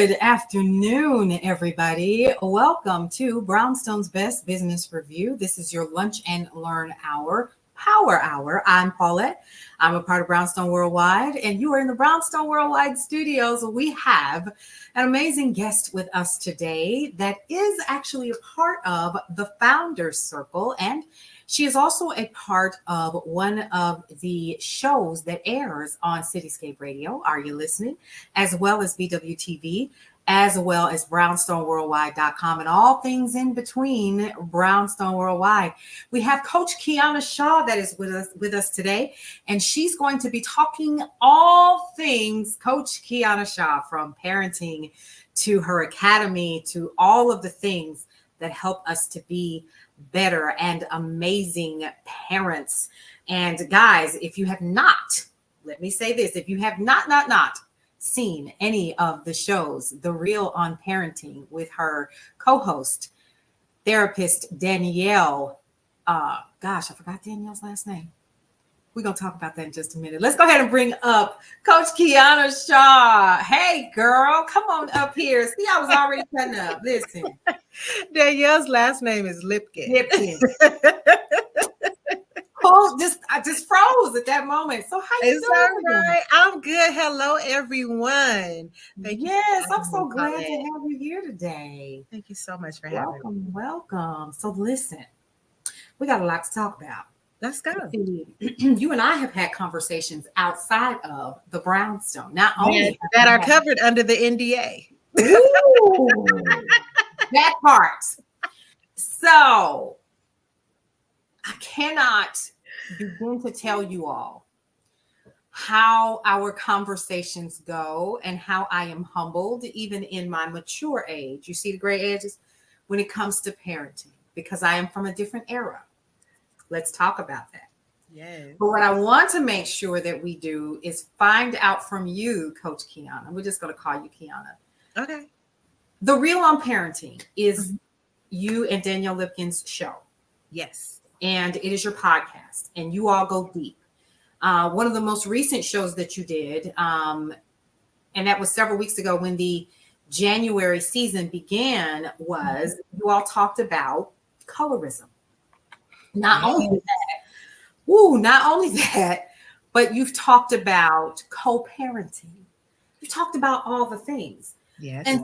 Good afternoon, everybody. Welcome to Brownstone's Best Business Review. This is your Lunch and Learn Hour, Power Hour. I'm Paulette. I'm a part of Brownstone Worldwide, and you are in the Brownstone Worldwide studios. We have an amazing guest with us today that is actually a part of the Founders Circle, and she is also a part of one of the shows that airs on Cityscape Radio, Are You Listening? As well as BWTV, as well as brownstoneworldwide.com and all things in between Brownstone Worldwide. We have Coach Kiana Shaw that is with us today, and she's going to be talking all things Coach Kiana Shaw, from parenting to her academy to all of the things that help us to be better and amazing parents. And guys, if you have not, let me say this, if you have not seen any of the shows, The Real on Parenting with her co-host, therapist Danielle, I forgot Danielle's last name. We're going to talk about that in just a minute. Let's go ahead and bring up Coach Kiana Shaw. Hey, girl, come on up here. See, I was already cutting up. Listen. Danielle's last name is Lipkin. Cool. I just froze at that moment. So how you doing? All right. I'm good. Hello, everyone. Yes, I'm so glad to have you here today. Thank you so much for having me. Welcome. So listen, we got a lot to talk about. Let's go. You and I have had conversations outside of the Brownstone. Not only that are covered under the NDA. Ooh, that part. So I cannot begin to tell you all how our conversations go and how I am humbled, even in my mature age. You see the gray edges when it comes to parenting, because I am from a different era. Let's talk about that. Yes. But what I want to make sure that we do is find out from you, Coach Kiana. We're just going to call you Kiana. Okay. The Real on Parenting is you and Danielle Lipkin's show. Yes. And it is your podcast, and you all go deep. One of the most recent shows that you did, and that was several weeks ago when the January season began, was you all talked about colorism. Not only that, but you've talked about co-parenting. You talked about all the things. Yes. And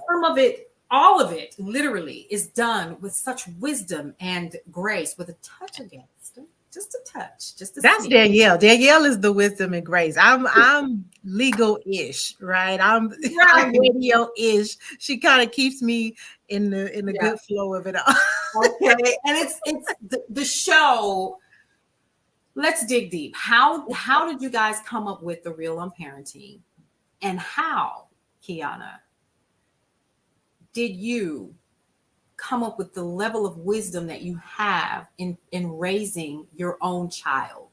all of it literally is done with such wisdom and grace, with a touch of gangster. Just a touch. That's Danielle. Danielle is the wisdom and grace. I'm legal-ish, right? I'm radio-ish. She kind of keeps me in the good flow of it all. Okay. And it's the show. Let's dig deep. How did you guys come up with The Real on Parenting? And how, Kiana, did you come up with the level of wisdom that you have in raising your own child?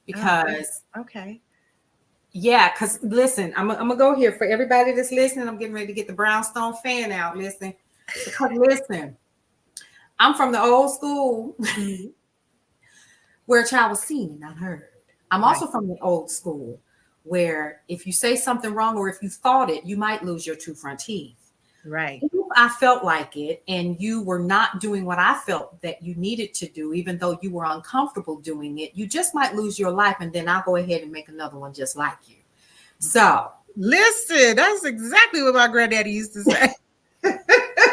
Because because listen, I'm gonna go here for everybody that's listening. I'm getting ready to get the Brownstone fan out. Listen, because listen, I'm from the old school where a child was seen and not heard. I'm also from the old school where if you say something wrong or if you thought it, you might lose your two front teeth. Right. If I felt like it and you were not doing what I felt that you needed to do, even though you were uncomfortable doing it, you just might lose your life, and then I'll go ahead and make another one just like you. So listen, that's exactly what my granddaddy used to say.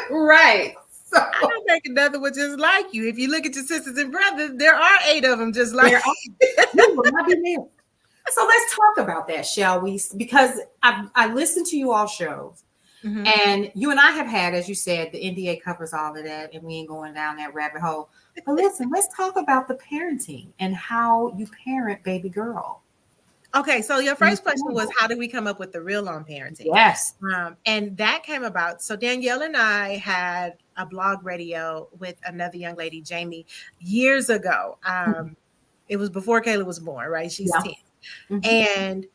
Right. So I don't make another one just like you. If you look at your sisters and brothers, there are 8 of them just like you. So let's talk about that, shall we? Because I listened to you all shows. Mm-hmm. And you and I have had, as you said, the NDA covers all of that, and we ain't going down that rabbit hole. But listen, let's talk about the parenting and how you parent baby girl. Okay, so your first question was, how did we come up with The Real on Parenting? Yes. And that came about. So Danielle and I had a blog radio with another young lady, Jamie, years ago. It was before Kayla was born, right? She's 10. Mm-hmm. And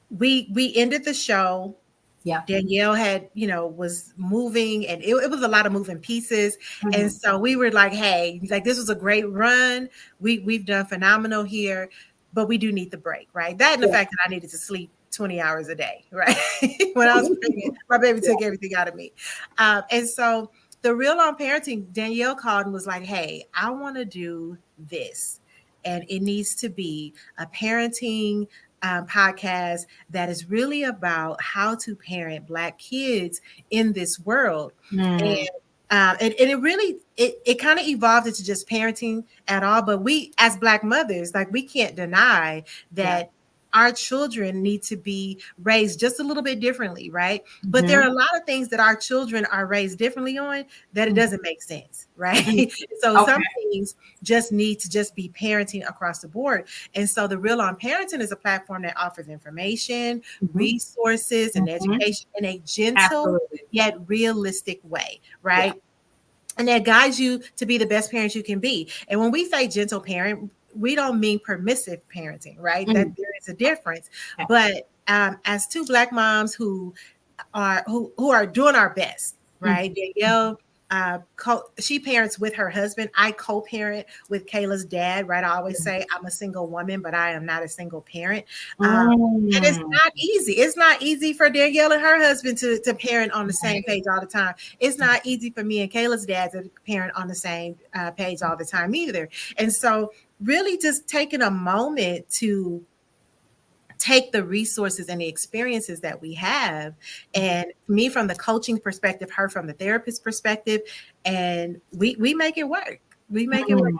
we ended the show. Yeah. Danielle had, was moving, and it was a lot of moving pieces. Mm-hmm. And so we were like, hey, this was a great run. We've done phenomenal here, but we do need the break, right? That and the fact that I needed to sleep 20 hours a day, right? When I was pregnant, my baby took everything out of me. And so the Real on Parenting, Danielle called and was like, hey, I want to do this. And it needs to be a parenting podcast that is really about how to parent Black kids in this world. And and it really it kind of evolved into just parenting at all. But we as Black mothers, like, we can't deny that our children need to be raised just a little bit differently, right? But there are a lot of things that our children are raised differently on that it doesn't make sense, right? So some things just need to just be parenting across the board. And so the Real on Parenting is a platform that offers information, resources, and education in a gentle yet realistic way, right? And that guides you to be the best parent you can be. And when we say gentle parent, we don't mean permissive parenting, right? That there is a difference. But as two Black moms who are doing our best, right? Danielle, she parents with her husband. I co-parent with Kayla's dad, right? I always say I'm a single woman, but I am not a single parent. And it's not easy. It's not easy for Danielle and her husband to parent on the same page all the time. It's not easy for me and Kayla's dad to parent on the same page all the time either. And so really just taking a moment to take the resources and the experiences that we have, and me from the coaching perspective, her from the therapist perspective, and we make it work. We make it work.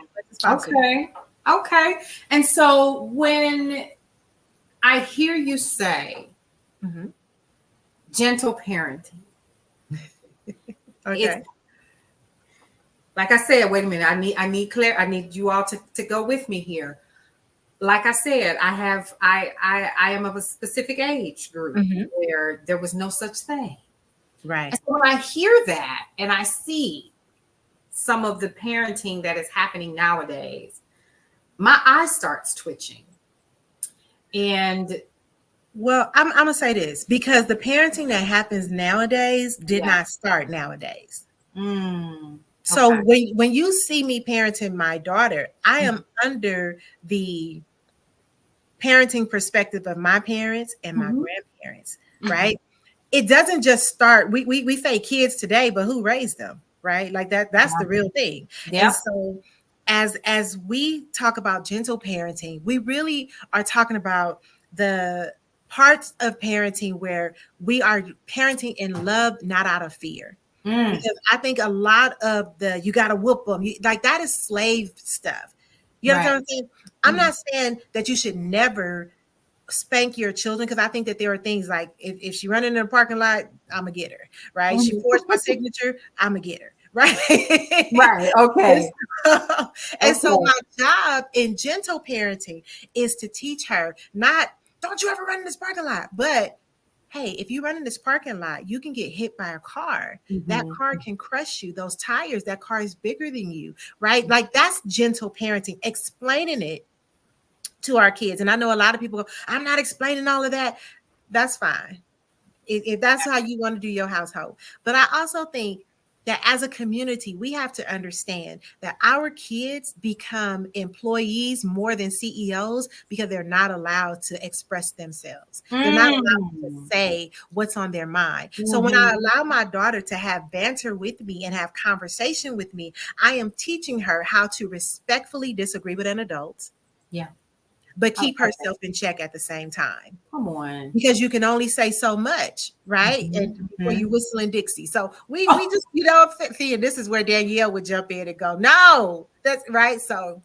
Okay. And so when I hear you say gentle parenting, like I said, wait a minute, I need you all to go with me here. Like I said, I am of a specific age group where there was no such thing. Right. And so when I hear that and I see some of the parenting that is happening nowadays, my eye starts twitching. And well, I'm gonna say this, because the parenting that happens nowadays did not start nowadays. So when you see me parenting my daughter, I am under the parenting perspective of my parents and my grandparents, right? It doesn't just start. We say kids today, but who raised them, right? Like that's the real thing. And so as we talk about gentle parenting, we really are talking about the parts of parenting where we are parenting in love, not out of fear. Because I think a lot of you got to whoop them, like that is slave stuff. You know what I'm saying? I'm not saying that you should never spank your children, because I think that there are things like if she running in a parking lot, I'm gonna get her, right? She forced my signature, I'm gonna get her, right? Right. Okay. And so my job in gentle parenting is to teach her, not don't you ever run in this parking lot, but hey, if you run in this parking lot, you can get hit by a car. That car can crush you. Those tires, that car is bigger than you, right? Like that's gentle parenting, explaining it to our kids. And I know a lot of people go, I'm not explaining all of that. That's fine. If that's how you want to do your household. But I also think that as a community, we have to understand that our kids become employees more than CEOs because they're not allowed to express themselves. They're not allowed to say what's on their mind. So when I allow my daughter to have banter with me and have conversation with me, I am teaching her how to respectfully disagree with an adult. But keep herself in check at the same time. Come on. Because you can only say so much, right? And before you whistling Dixie. So we just, see, and this is where Danielle would jump in and go, no, that's right. So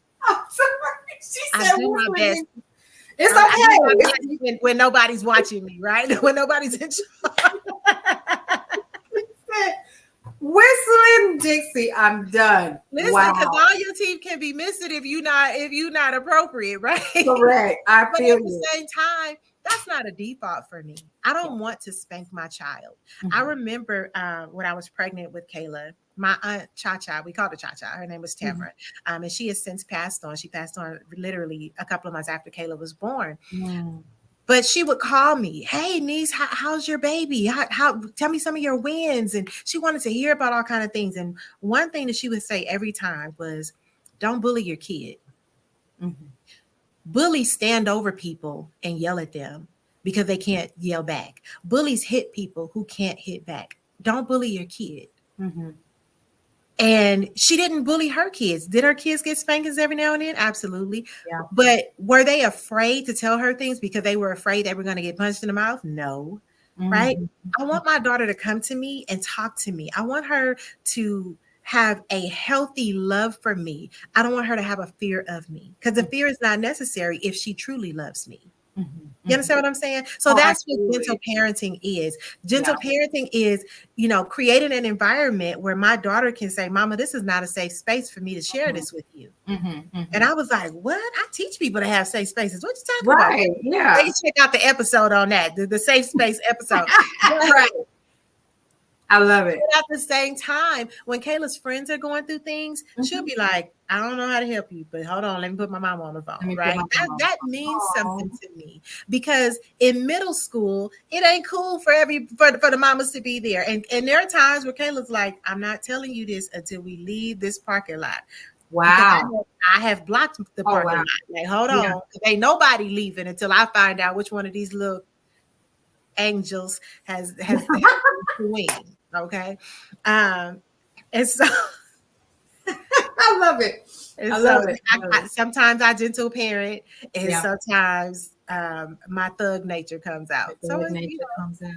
she said, I do my best. It's okay. When nobody's watching me, right? When nobody's in charge. Whistling Dixie, I'm done. Listen, because all your teeth can be missing if you're not appropriate, right? Correct. I feel at the same time, that's not a default for me. I don't want to spank my child. I remember when I was pregnant with Kayla, my aunt Cha-Cha, we called her Cha-Cha. Her name was Tamara. And she has since passed on. She passed on literally a couple of months after Kayla was born. But she would call me, hey, niece, how's your baby? How tell me some of your wins. And she wanted to hear about all kinds of things. And one thing that she would say every time was, don't bully your kid. Bullies stand over people and yell at them. because they can't yell back. Bullies hit people who can't hit back. Don't bully your kid. Mm-hmm. And she didn't bully her kids. Did her kids get spankings every now and then? Absolutely. Yeah. But were they afraid to tell her things because they were afraid they were going to get punched in the mouth? No. Mm-hmm. Right? I want my daughter to come to me and talk to me. I want her to have a healthy love for me. I don't want her to have a fear of me, because the fear is not necessary if she truly loves me. Mm-hmm. You understand what I'm saying? So that's what gentle parenting is. Gentle parenting is, creating an environment where my daughter can say, Mama, this is not a safe space for me to share this with you. And I was like, what? I teach people to have safe spaces. What you talking about? Yeah. They check out the episode on that, the safe space episode. Right. I love it. But at the same time, when Kayla's friends are going through things, she'll be like, I don't know how to help you, but hold on, let me put my mom on the phone, right? That means something to me, because in middle school, it ain't cool for the mamas to be there. And there are times where Kayla's like, I'm not telling you this until we leave this parking lot. Wow. I have blocked the parking lot. Like, hold on. Ain't nobody leaving until I find out which one of these little angels has the queen. Okay. And so I love it. I love it. Sometimes I gentle parent, and sometimes my thug nature comes out. Comes out.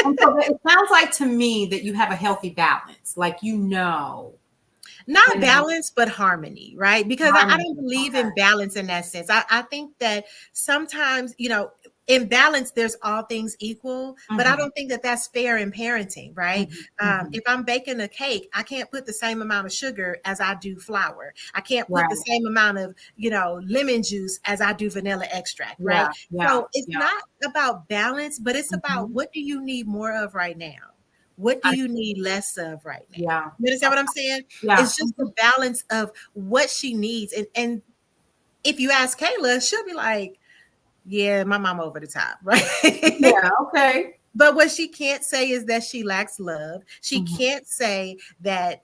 And so it sounds like to me that you have a healthy balance. Like, not balance, but harmony, right? Because I don't believe in balance in that sense. I think that sometimes, in balance, there's all things equal, but I don't think that that's fair in parenting, right? If I'm baking a cake, I can't put the same amount of sugar as I do flour. I can't put the same amount of, lemon juice as I do vanilla extract, right? So it's not about balance, but it's about, what do you need more of right now? What do you need less of right now? Yeah. You understand what I'm saying? Yeah. It's just the balance of what she needs. And if you ask Kayla, she'll be like, yeah, my mom over the top, right? Yeah, okay. But what she can't say is that she lacks love. She can't say that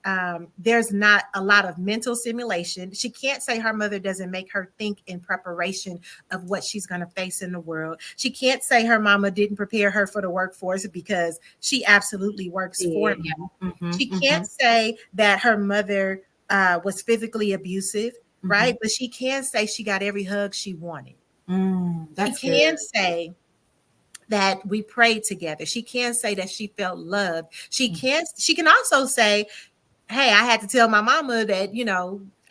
there's not a lot of mental stimulation. She can't say her mother doesn't make her think in preparation of what she's going to face in the world. She can't say her mama didn't prepare her for the workforce, because she absolutely works for me. She can't say that her mother was physically abusive, right? But she can say she got every hug she wanted. She can say that we prayed together. She can say that she felt loved. She can also say, hey, I had to tell my mama that,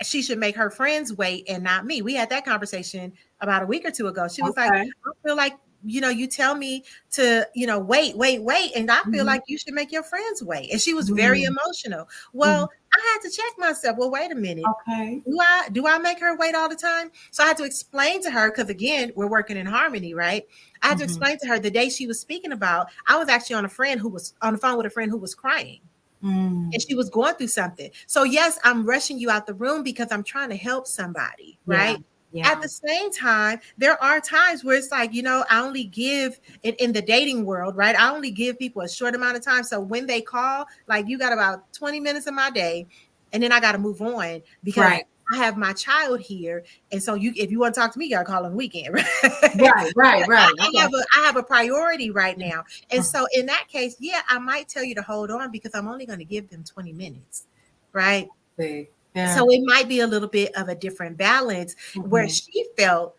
she should make her friends wait and not me. We had that conversation about a week or two ago. She was like, I feel like, you tell me to, wait. And I feel like you should make your friends wait. And she was very emotional. Well, I had to check myself. Well, wait a minute. Okay. Do I make her wait all the time? So I had to explain to her, because again, we're working in harmony, right? I had to explain to her the day she was speaking about, I was actually on the phone with a friend who was crying. And she was going through something. So yes, I'm rushing you out the room because I'm trying to help somebody, right? Yeah. At the same time, there are times where it's like, I only give in the dating world, right? I only give people a short amount of time. So when they call, like, you got about 20 minutes of my day, and then I got to move on because I have my child here. And so if you want to talk to me, you got to call on the weekend, right? Right. I have a priority right now. And so in that case, I might tell you to hold on because I'm only going to give them 20 minutes, right? Yeah. So it might be a little bit of a different balance where she felt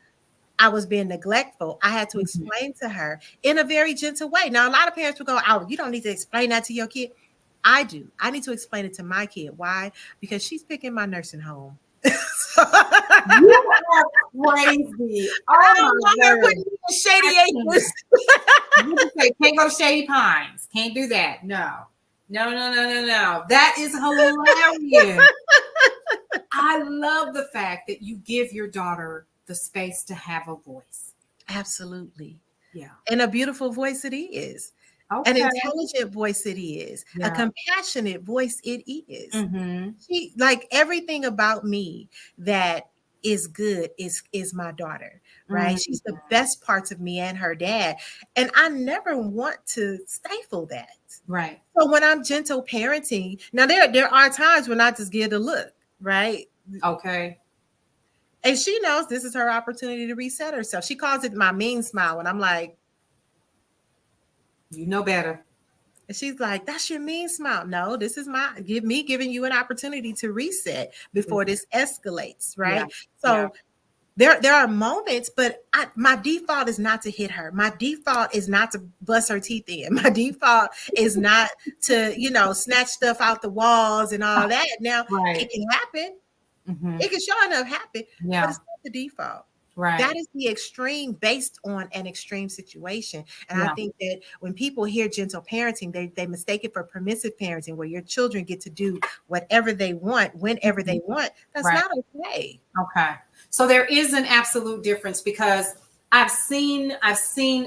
I was being neglectful. I had to explain to her in a very gentle way. Now, a lot of parents will go, oh, you don't need to explain that to your kid. I do. I need to explain it to my kid. Why? Because she's picking my nursing home. You are crazy. Oh my God. Shady Acres. Can't go to Shady Pines. Can't do that. No. That is hilarious. I love the fact that you give your daughter the space to have a voice. Absolutely. Yeah. And a beautiful voice it is. Okay. An intelligent voice it is. A compassionate voice it is. She, like, everything about me that is good is my daughter, right? She's the best parts of me and her dad. And I never want to stifle that. Right. So when I'm gentle parenting, now there are times when I just give the look, right? Okay. And she knows this is her opportunity to reset herself. She calls it my mean smile. And I'm like, you know better. and she's like, that's your mean smile. No, this is giving you an opportunity to reset before this escalates. Right. Yeah. So there are moments, but my default is not to hit her. My default is not to bust her teeth in. My default is not to, snatch stuff out the walls and all that. Now, it can happen. Mm-hmm. It can sure enough happen, but it's not the default. Right. That is the extreme based on an extreme situation. And I think that when people hear gentle parenting, they mistake it for permissive parenting, where your children get to do whatever they want, whenever they want. That's not okay. Okay. So there is an absolute difference, because I've seen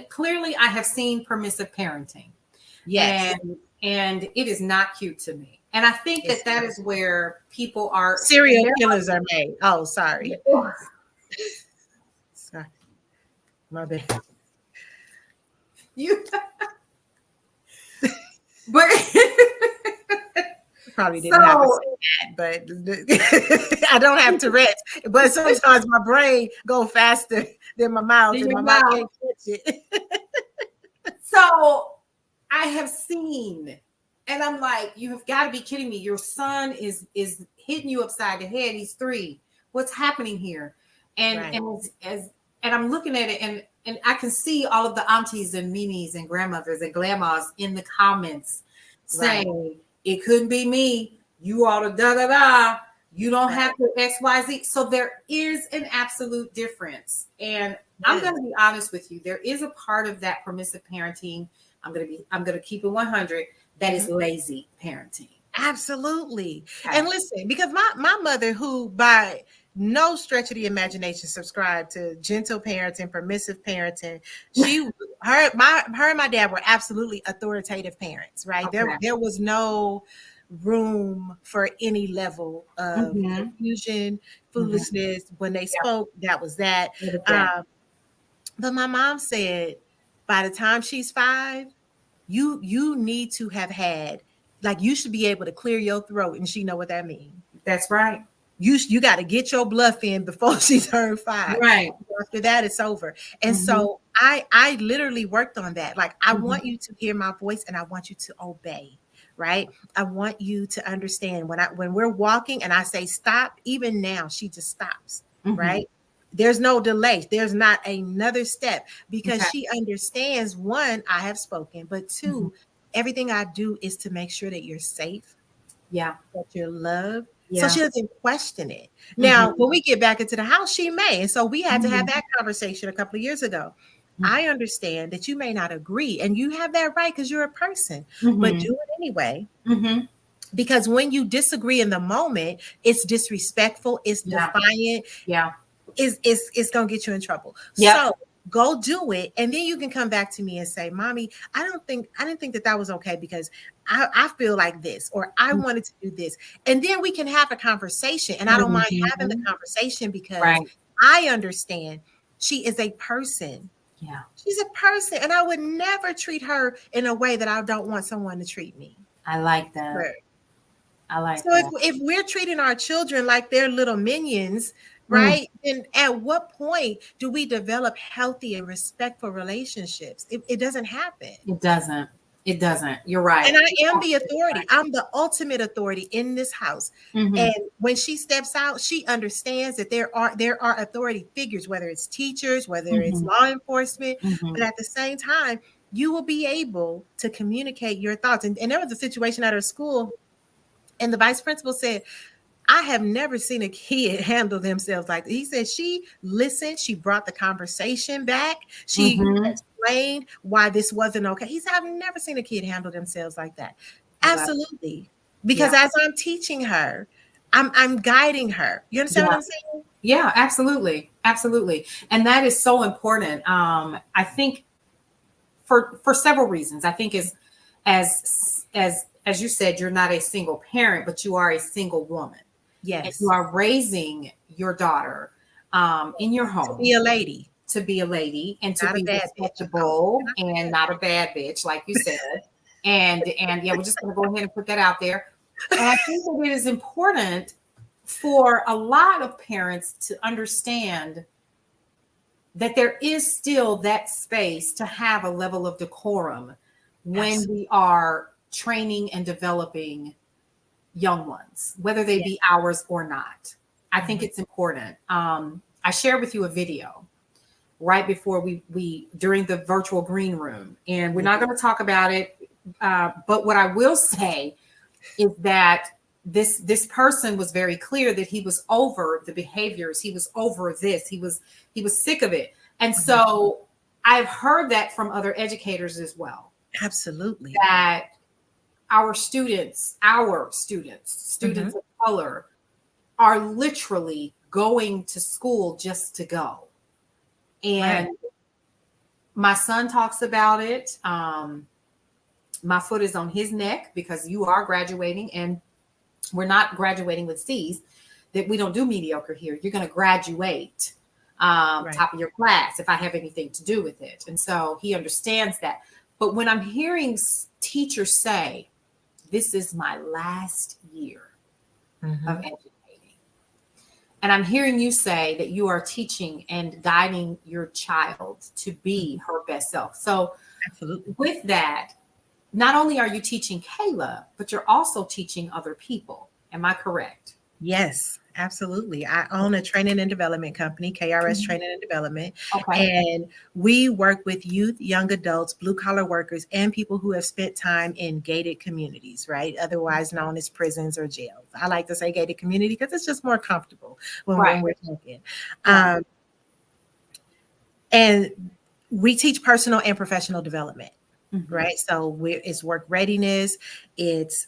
clearly, I have seen permissive parenting. Yes. And it is not cute to me. And I think that is where people are. Serial killers are made. Oh, sorry. Sorry. My bad. You. But probably didn't have to say that, but I don't have Tourette's. But sometimes my brain go faster than my mouth, and my mouth can't catch it. So I have seen, and I'm like, you have got to be kidding me. Your son is hitting you upside the head. He's 3. What's happening here? And I'm looking at it, and I can see all of the aunties and minis and grandmothers and grandmas in the comments saying, it couldn't be me. You ought to da-da-da. You don't have to XYZ. So there is an absolute difference. And I'm going to be honest with you. There is a part of that permissive parenting. I'm going to keep it 100. That is lazy parenting. Absolutely. Okay. And listen, because my mother, who by no stretch of the imagination subscribed to gentle parenting, permissive parenting, her and my dad were absolutely authoritative parents, right? Okay. There was no room for any level of confusion, foolishness. When they spoke, that was that. But my mom said, by the time she's 5, you need to have had, like, you should be able to clear your throat, and she know what that means. That's right. You got to get your bluff in before she turned 5. Right. After that, it's over. And so I literally worked on that. Like, I want you to hear my voice, and I want you to obey. Right. I want you to understand when we're walking and I say stop, even now, she just stops. Right. There's no delay. There's not another step, because she understands, 1, I have spoken, but 2, everything I do is to make sure that you're safe. Yeah. That you're loved. Yeah. So she doesn't question it. Now, when we get back into the house, she may. And so we had to have that conversation a couple of years ago. I understand that you may not agree, and you have that right because you're a person, but do it anyway. Because when you disagree in the moment, it's disrespectful, it's defiant. Yeah. It's going to get you in trouble. Yep. So go do it. And then you can come back to me and say, Mommy, I didn't think that was okay, because I feel like this, or I wanted to do this. And then we can have a conversation. And I don't mind having the conversation, because I understand she is a person. Yeah. She's a person. And I would never treat her in a way that I don't want someone to treat me. I like that. Right. I like that. So if we're treating our children like they're little minions, right? And at what point do we develop healthy and respectful relationships? It doesn't happen. It doesn't. It doesn't. You're right. And I am the authority. I'm the ultimate authority in this house. And when she steps out, she understands that there are authority figures, whether it's teachers, whether it's law enforcement. But at the same time, you will be able to communicate your thoughts. And there was a situation at her school, and the vice principal said, I have never seen a kid handle themselves like that. He said she listened. She brought the conversation back. She explained why this wasn't okay. He said, I've never seen a kid handle themselves like that. Absolutely. Because as I'm teaching her, I'm guiding her. You understand what I'm saying? Yeah, absolutely. Absolutely. And that is so important. I think for several reasons. I think as you said, you're not a single parent, but you are a single woman. Yes. And you are raising your daughter in your home. To be a lady. And to be respectable and not a bad bitch, like you said. and yeah, we're just going to go ahead and put that out there. And I think that it is important for a lot of parents to understand that there is still that space to have a level of decorum when Absolutely. we are training and developing young ones, whether they Yeah. be ours or not. I think Mhm. it's important. I shared with you a video right before we during the virtual green room, and we're not Yeah. going to talk about it. But what I will say is that this person was very clear that he was over the behaviors. He was over this. He was sick of it, and Mhm. so I've heard that from other educators as well. Absolutely. That students Mhm. of color are literally going to school just to go. Right. And my son talks about it. My foot is on his neck because you are graduating, and we're not graduating with C's. That we don't do mediocre here. You're going to graduate Right. top of your class if I have anything to do with it. And so he understands that. But when I'm hearing teachers say, this is my last year of Mhm. educating, and I'm hearing you say that you are teaching and guiding your child to be Mhm. her best self. So, Absolutely. with that, not only are you teaching Kayla, but you're also teaching other people. Am I correct? Yes, absolutely. I own a training and development company, KRS Mhm. Training and Development, Okay. and we work with youth, young adults, blue collar workers, and people who have spent time in gated communities, right? Otherwise known as prisons or jails. I like to say gated community because it's just more comfortable when Right. we're talking. Right. Um, and we teach personal and professional development, Mhm. right? So it's work readiness, it's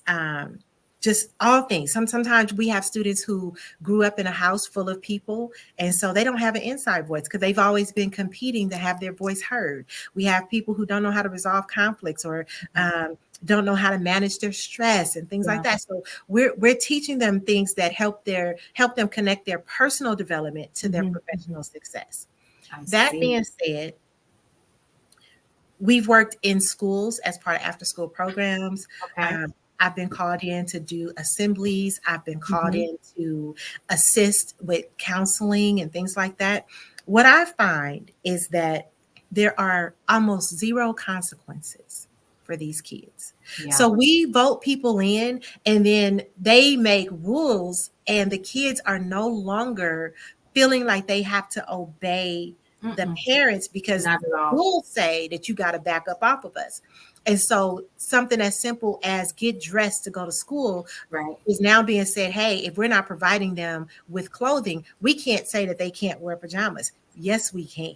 just all things. Sometimes we have students who grew up in a house full of people, and so they don't have an inside voice because they've always been competing to have their voice heard. We have people who don't know how to resolve conflicts or Mhm. don't know how to manage their stress and things like Yeah. that. So we're teaching them things that help them connect their personal development to their Mhm. Mhm. professional success. I That see. being said, we've worked in schools as part of after school programs. Okay. Um, I've been called in to do assemblies. I've been called Mhm. in to assist with counseling and things like that. What I find is that there are almost zero consequences for these kids. Yeah. So we vote people in and then they make rules, and the kids are no longer feeling like they have to obey the Mm-mm. parents because Not at all. rules say that you got to back up off of us. And so something as simple as get dressed to go to school Right. is now being said, hey, if we're not providing them with clothing, we can't say that they can't wear pajamas. Yes, we can.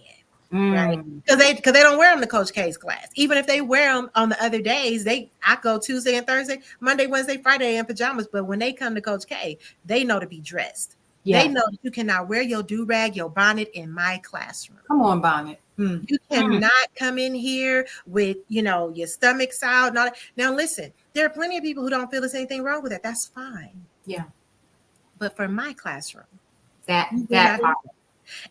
Right. Mm. Because they don't wear them to Coach K's class. Even if they wear them on the other days, I go Tuesday and Thursday, Monday, Wednesday, Friday in pajamas. But when they come to Coach K, they know to be dressed. They Yeah. know that you cannot wear your do-rag, your bonnet in my classroom. Come on, Bonnet. Mm. You Mm. cannot come in here with, your stomachs out. And all that. Now, listen, there are plenty of people who don't feel there's anything wrong with that. That's fine. Yeah. But for my classroom, That you will that not do part. that.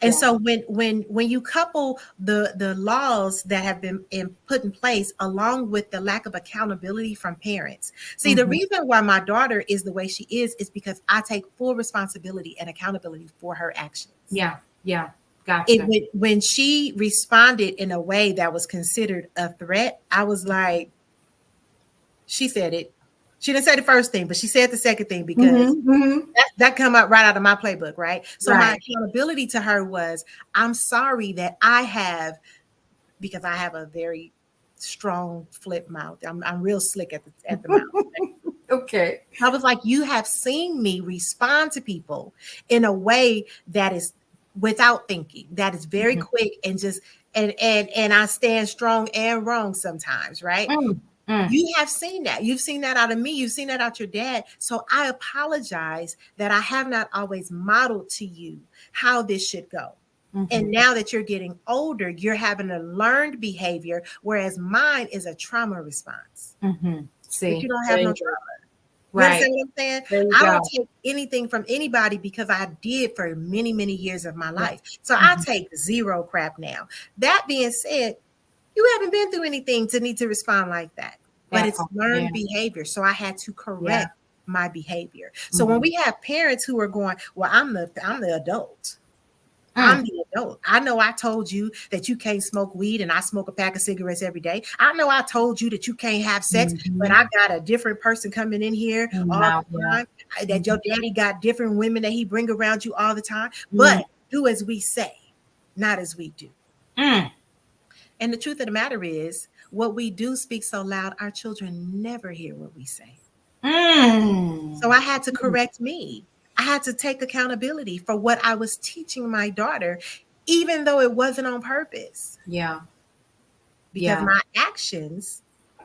And Yeah. so when you couple the laws that have been put in place along with the lack of accountability from parents. See, the Mhm. reason why my daughter is the way she is because I take full responsibility and accountability for her actions. Yeah. Yeah. Gotcha. When she responded in a way that was considered a threat, I was like, she said it. She didn't say the first thing, but she said the second thing because Mhm. Mhm. that come up right out of my playbook, right? So my Right. accountability to her was, I'm sorry that I have, because I have a very strong flip mouth. I'm real slick at the mouth. Okay. I was like, you have seen me respond to people in a way that is without thinking, that is very Mhm. quick and just and I stand strong and wrong sometimes, right? Mm. Mm. You have seen that. You've seen that out of me. You've seen that out your dad. So I apologize that I have not always modeled to you how this should go. And Mhm. now that you're getting older, you're having a learned behavior, whereas mine is a trauma response. Mhm. But you See. don't There have no you trauma. go. You Right. understand what I'm saying? There you I don't go. take anything from anybody because I did for many, many years of my Yeah. life. So I Mhm. take zero crap now. That being said, you haven't been through anything to need to respond like that, but That it's part. Yeah. learned behavior. So I had to Yeah. correct my behavior. So when we have parents who are going, well, I'm the adult. I'm the adult. I know I told you that you can't smoke weed and I smoke a pack of cigarettes every day. I know I told you that you can't have sex, but I got a different person coming in here all the time. That your daddy got different women that he bring around you all the time. But do as we say, not as we do. And the truth of the matter is, what we do speaks so loud, our children never hear what we say. So I had to correct me. I had to take accountability for what I was teaching my daughter, even though it wasn't on purpose. Yeah. Because my actions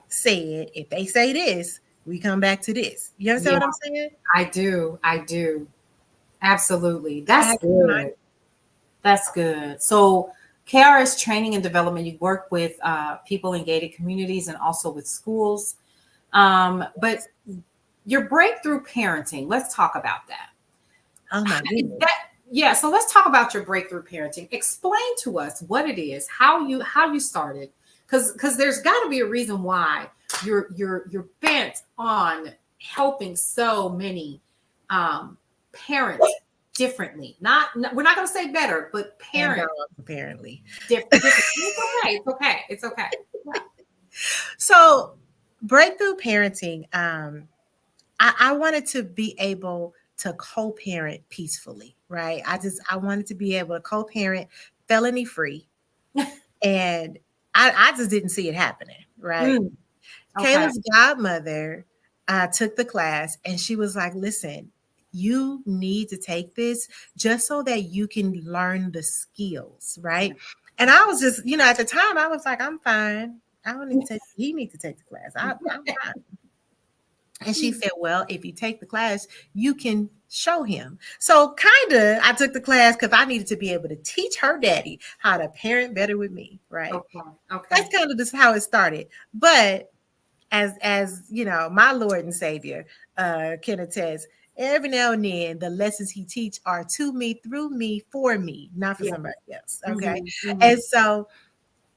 said, if they say this, we come back to this. You understand what I'm saying? I do. Absolutely. That's good. That's good. So KRS Training and Development, you work with people in gated communities and also with schools. But your breakthrough parenting, let's talk about that. Oh my goodness. So let's talk about your breakthrough parenting. Explain to us what it is, how you started, because there's got to be a reason why you're bent on helping so many parents differently. We're not going to say better, but parents apparently different. It's okay. So breakthrough parenting, I wanted to be able to co-parent peacefully, right? I wanted to be able to co-parent felony free. And I just didn't see it happening, right? Kayla's godmother took the class and she was like, listen, you need to take this just so that you can learn the skills, right? And I was just, at the time I was like, I'm fine. I don't need to take, he needs to take the class. I'm fine. And she said, well, if you take the class, you can show him. So I took the class because I needed to be able to teach her daddy how to parent better with me, right? Okay. That's kind of just how it started. But as my Lord and Savior can attest, every now and then the lessons he teach are to me, through me, for me, not for somebody else. Okay. And so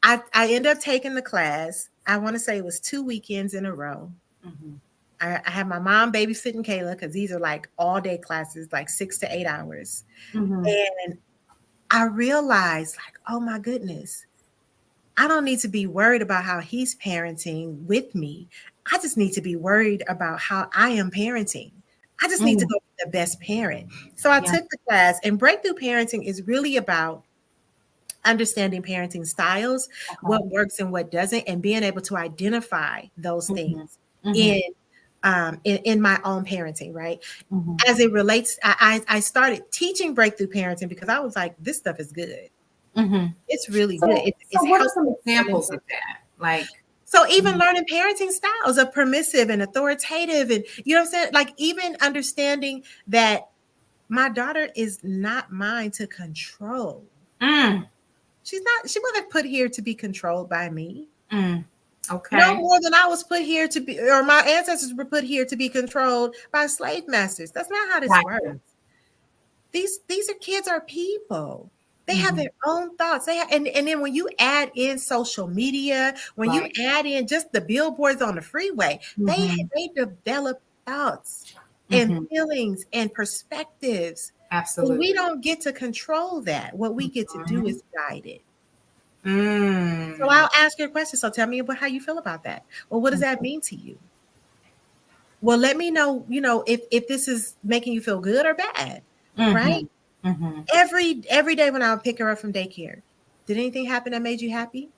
I ended up taking the class. I want to say it was 2 weekends in a row. I had my mom babysitting Kayla because these are like all day classes, like 6 to 8 hours. And I realized, like, oh my goodness, I don't need to be worried about how he's parenting with me. I just need to be worried about how I am parenting. I just need to go be the best parent. So I took the class, and breakthrough parenting is really about understanding parenting styles, what works and what doesn't, and being able to identify those things in my own parenting, right? As it relates, I started teaching breakthrough parenting because I was like, this stuff is good. It's really good. So what are some examples of that? So even learning parenting styles of permissive and authoritative, and you know what I'm saying? Like even understanding that my daughter is not mine to control. She wasn't put here to be controlled by me. Okay. No more than I was put here to be, or my ancestors were put here to be controlled by slave masters. That's not how this works. These kids are people. They have their own thoughts. And then when you add in social media, when you add in just the billboards on the freeway, they develop thoughts and feelings and perspectives. Absolutely. And we don't get to control that. What we get to do is guide it. So I'll ask you a question. So tell me about how you feel about that. Well, what does that mean to you? Well, let me know, if this is making you feel good or bad, right? Every day when I would pick her up from daycare, did anything happen that made you happy?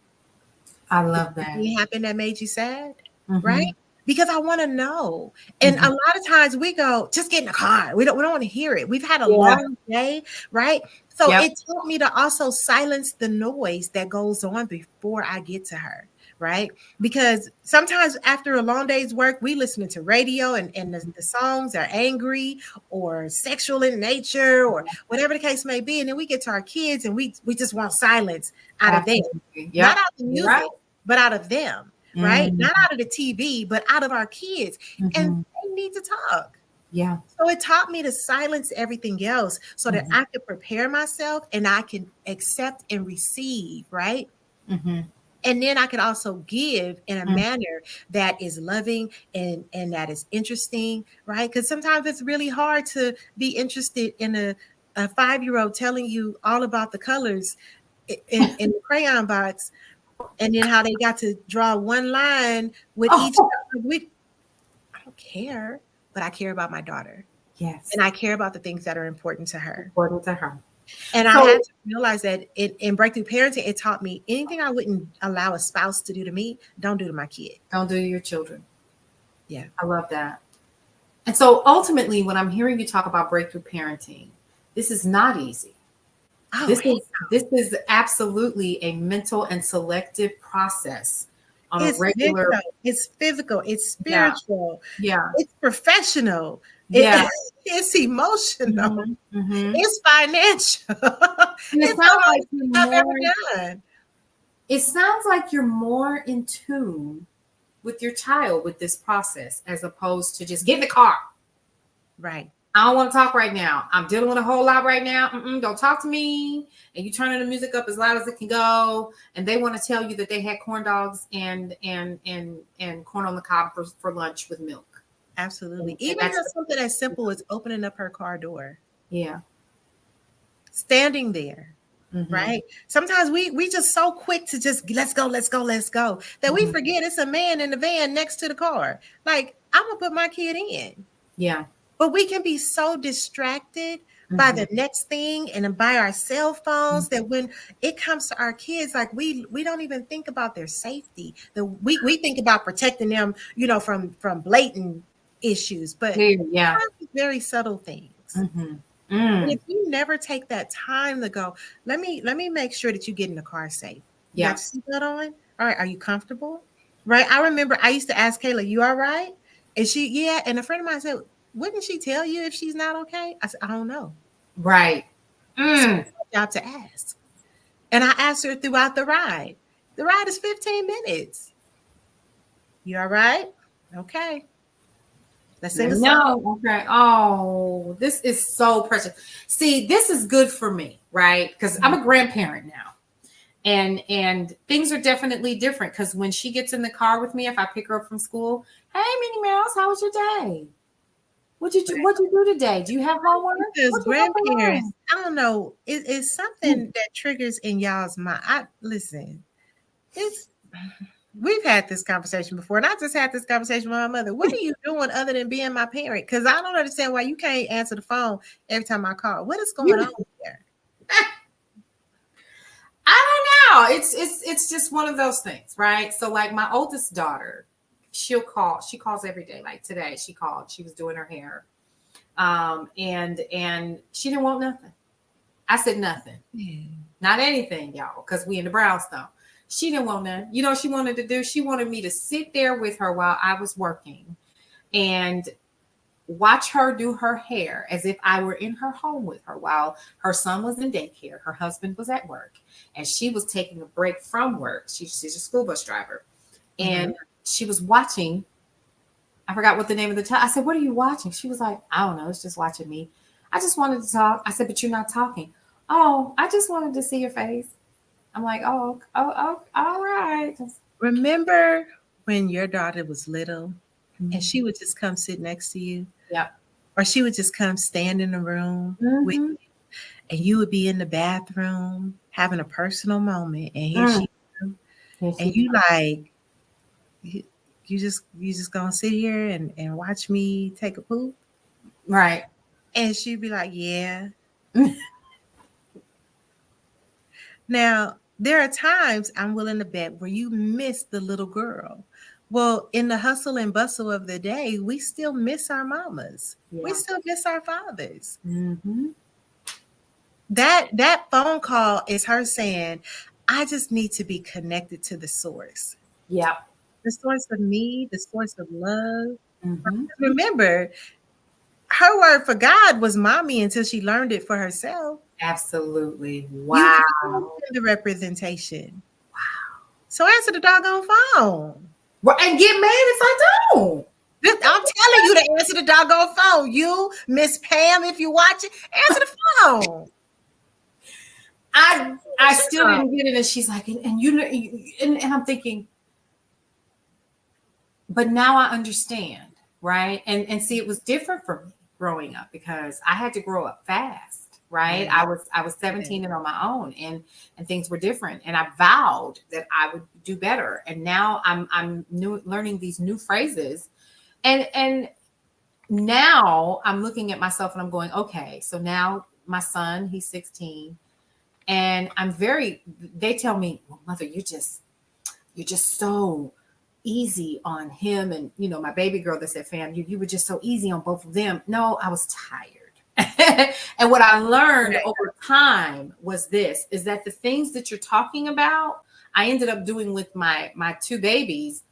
I love that. Anything happen that made you sad? Right? Because I want to know. And a lot of times we go, just get in the car. We don't want to hear it. We've had a long day, right? So it taught me to also silence the noise that goes on before I get to her, right? Because sometimes after a long day's work, we listening to radio and the songs are angry or sexual in nature or whatever the case may be. And then we get to our kids and we just want silence out of them. Not out of the music, but out of them. Right? Not out of the TV, but out of our kids. And they need to talk. Yeah. So it taught me to silence everything else so that I could prepare myself and I can accept and receive, right? And then I can also give in a manner that is loving and that is interesting, right? Because sometimes it's really hard to be interested in a 5-year-old telling you all about the colors in the crayon box, and then how they got to draw one line with each. Oh, I don't care, but I care about my daughter, yes. and I care about the things that are important to her. Important to her. And I So had to realize that in breakthrough parenting, it taught me anything I wouldn't allow a spouse to do to me, don't do to my kid. don't do to your children. Yeah. I love that. And so ultimately, when I'm hearing you talk about breakthrough parenting, this is not easy. Oh, This is absolutely a mental and selective process on a it's regular. mental, it's physical, it's Yeah, spiritual, yeah, it's professional, yeah. it's emotional, Mhm, mhm. it's financial. And it It's sounds all like the you're stuff I've more. ever done. It sounds like you're more in tune with your child with this process, as opposed to just get in the car. Right. I don't want to talk right now. I'm dealing with a whole lot right now. Don't talk to me. And you turning the music up as loud as it can go. And they want to tell you that they had corn dogs and corn on the cob for lunch with milk. Absolutely. And Even that's just something as simple as opening up her car door, yeah. standing there. Mm-hmm. Right. Sometimes we just so quick to just let's go that we Mm-hmm. forget it's a man in the van next to the car. Like, I'm gonna put my kid in. Yeah. But we can be so distracted by Mm-hmm. the next thing and by our cell phones that when it comes to our kids, like we don't even think about their safety. We think about protecting them, from blatant issues, but Yeah. very subtle things. Mm-hmm. And Mm. if you never take that time to go, let me make sure that you get in the car safe. You Yeah. got your seatbelt on? All right, are you comfortable? Right. I remember I used to ask Kayla, you all right? And yeah. And a friend of mine said, wouldn't she tell you if she's not okay? I said, I don't know. Right. So Mm. it's my job to ask. And I asked her throughout the ride. The ride is 15 minutes. You all right? Okay. Let's Let sing a me song. know. Okay. Oh, this is so precious. See, this is good for me, right? Because I'm a grandparent now. And things are definitely different because when she gets in the car with me, if I pick her up from school, hey Minnie Mouse, how was your day? What'd you do today? Do you have homework? Because What you got for grandparents, home? I don't know, it's Mm. something that triggers in y'all's mind. Listen, it's we've had this conversation before, and I just had this conversation with my mother. What are you doing other than being my parent? Because I don't understand why you can't answer the phone every time I call. What is going on here? I don't know. It's just one of those things, right? So like my oldest daughter, she'll call. She calls every day. Like today, she called. She was doing her hair, and she didn't want nothing. I said nothing, not anything, y'all, because we in the Brownstone. She didn't want nothing. You know what she wanted to do? She wanted me to sit there with her while I was working and watch her do her hair as if I were in her home with her while her son was in daycare, her husband was at work, and she was taking a break from work. She's a school bus driver, and she was watching. I forgot what the name of the child. I said, "What are you watching?" She was like, "I don't know. It's just watching me." I just wanted to talk. I said, "But you're not talking." Oh, I just wanted to see your face. I'm like, oh, all right. Remember when your daughter was little and Mm-hmm. she would just come sit next to you? Yep. Or she would just come stand in the room with Mm-hmm. you, and you would be in the bathroom having a personal moment, and here Mm. she comes, Yes, and you like you just gonna sit here and watch me take a poop? right. And she'd be like, yeah. Now, there are times I'm willing to bet where you miss the little girl. Well, in the hustle and bustle of the day, we still miss our mamas. We Yeah. still miss our fathers. Mm-hmm. That phone call is her saying, I just need to be connected to the source. Yep. The source of me, the source of love. Mm-hmm. Remember, her word for God was mommy until she learned it for herself. Absolutely. You Wow. can the representation. So answer the doggone phone. Well, and get mad if I don't. I'm telling you to answer the doggone phone. You, Miss Pam, if you watch it, answer the phone. I still didn't get it. And she's like, and you know, and I'm thinking, but now I understand, right? And see, it was different for me growing up because I had to grow up fast, right? Yeah. I was 17 and on my own, and things were different, and I vowed that I would do better. And now I'm learning these new phrases, and now I'm looking at myself and I'm going, okay, so now my son, he's 16, and they tell me, well, mother, you're just so easy on him. And, you know, my baby girl that said, fam, you were just so easy on both of them. No, I was tired. And what I learned over time was this, is that the things that you're talking about, I ended up doing with my two babies,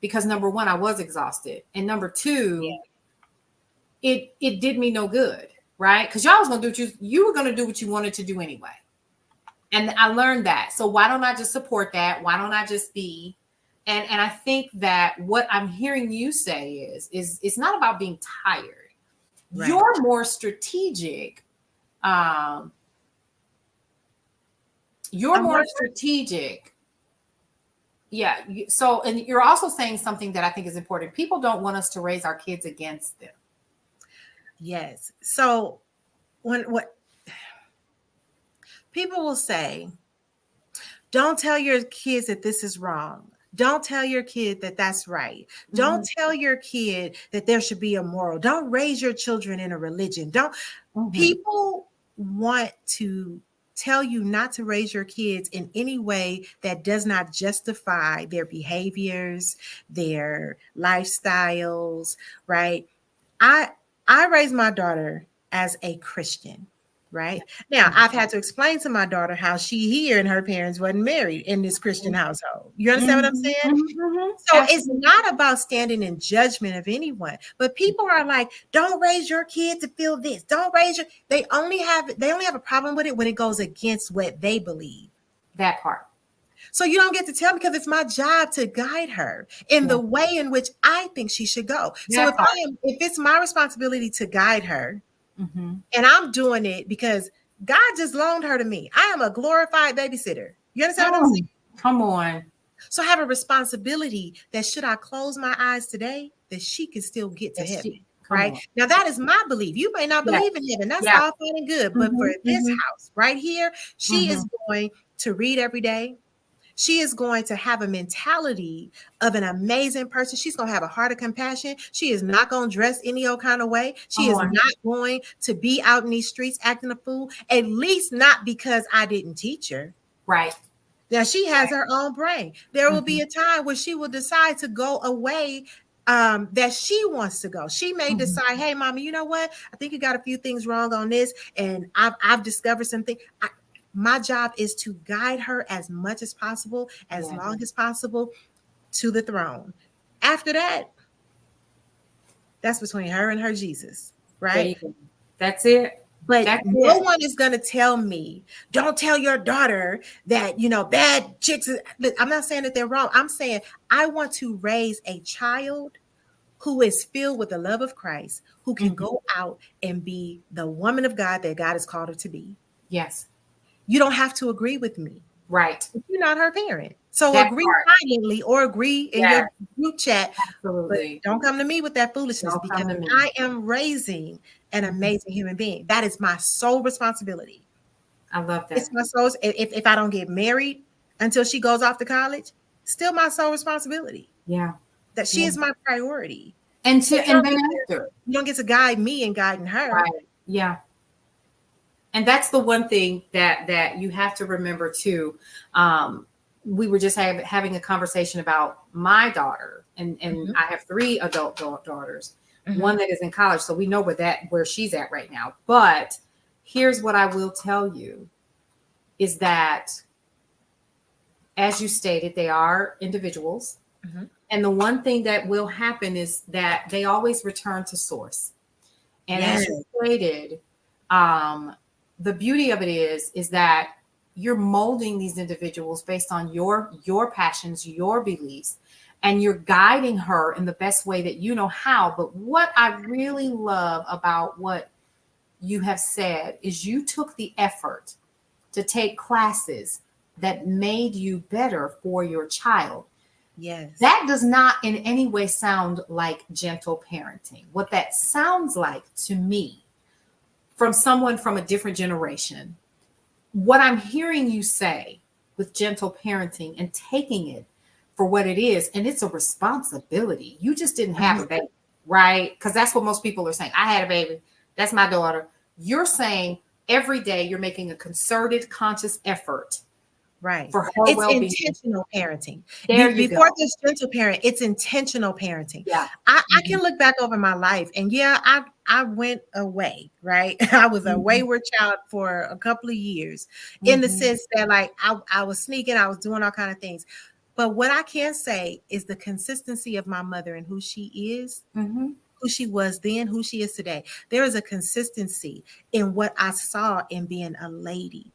because number one, I was exhausted. And number two, it did me no good, right? Because y'all was going to do what you were going to do what you wanted to do anyway. And I learned that. So why don't I just support that? Why don't I just be? And I think that what I'm hearing you say is it's not about being tired. Right. You're more strategic. You're more strategic. Yeah. So, and you're also saying something that I think is important. People don't want us to raise our kids against them. Yes. So what people will say, don't tell your kids that this is wrong. Don't tell your kid that that's right. Mm-hmm. Don't tell your kid that there should be a moral. Don't raise your children in a religion. People want to tell you not to raise your kids in any way that does not justify their behaviors, their lifestyles, right? I raised my daughter as a Christian. Right now, I've had to explain to my daughter how she and her parents wasn't married in this Christian household. You understand what I'm saying? Mm-hmm. So it's not about standing in judgment of anyone, but people are like, don't raise your kid to feel this. Don't raise your, they only have a problem with it when it goes against what they believe. That part. So you don't get to tell me, because it's my job to guide her in the way in which I think she should go. So if it's my responsibility to guide her, mm-hmm. and I'm doing it because God just loaned her to me. I am a glorified babysitter. You understand what I'm saying? Come on. So I have a responsibility that should I close my eyes today, that she can still get to heaven. Right? Now, that is my belief. You may not believe in heaven. That's all fine and good. But for this house right here, she is going to read every day. She is going to have a mentality of an amazing person. She's going to have a heart of compassion. She is not going to dress any old kind of way. She is not going to be out in these streets acting a fool, at least not because I didn't teach her. Right. Now, she has her own brain. There will be a time where she will decide to go away that she wants to go. She may decide, hey, mommy, you know what? I think you got a few things wrong on this, and I've discovered something. My job is to guide her as much as possible, as long as possible, to the throne. After that, that's between her and her Jesus, right? That's it. But no one is going to tell me, don't tell your daughter that, bad chicks. I'm not saying that they're wrong. I'm saying I want to raise a child who is filled with the love of Christ, who can go out and be the woman of God that God has called her to be. Yes. You don't have to agree with me. Right. You're not her parent. So agree silently or agree in your group chat. Absolutely. But don't come to me with that foolishness, because I am raising an amazing human being. That is my sole responsibility. I love that. It's my sole. If I don't get married until she goes off to college, still my sole responsibility. Yeah. That she is my priority. And then after. You don't get to guide me in guiding her. Right. Yeah. And that's the one thing that you have to remember too. We were just having a conversation about my daughter, and I have 3 adult daughters, one that is in college. So we know where she's at right now. But here's what I will tell you is that, as you stated, they are individuals. And the one thing that will happen is that they always return to source. And as you stated, the beauty of it is that you're molding these individuals based on your passions, your beliefs, and you're guiding her in the best way that you know how. But what I really love about what you have said is you took the effort to take classes that made you better for your child. Yes. That does not in any way sound like gentle parenting. What that sounds like to me, from someone from a different generation, what I'm hearing you say with gentle parenting and taking it for what it is, and it's a responsibility. You just didn't have a baby, right? Because that's what most people are saying. I had a baby. That's my daughter. You're saying every day you're making a concerted, conscious effort. Right. For her it's well-being. Intentional parenting. There you Before go. this gentle parent, it's intentional parenting. Yeah. I can look back over my life and I went away, right? I was a wayward child for a couple of years in the sense that like I was sneaking, I was doing all kind of things. But what I can say is the consistency of my mother and who she is, who she was then, who she is today. There is a consistency in what I saw in being a lady.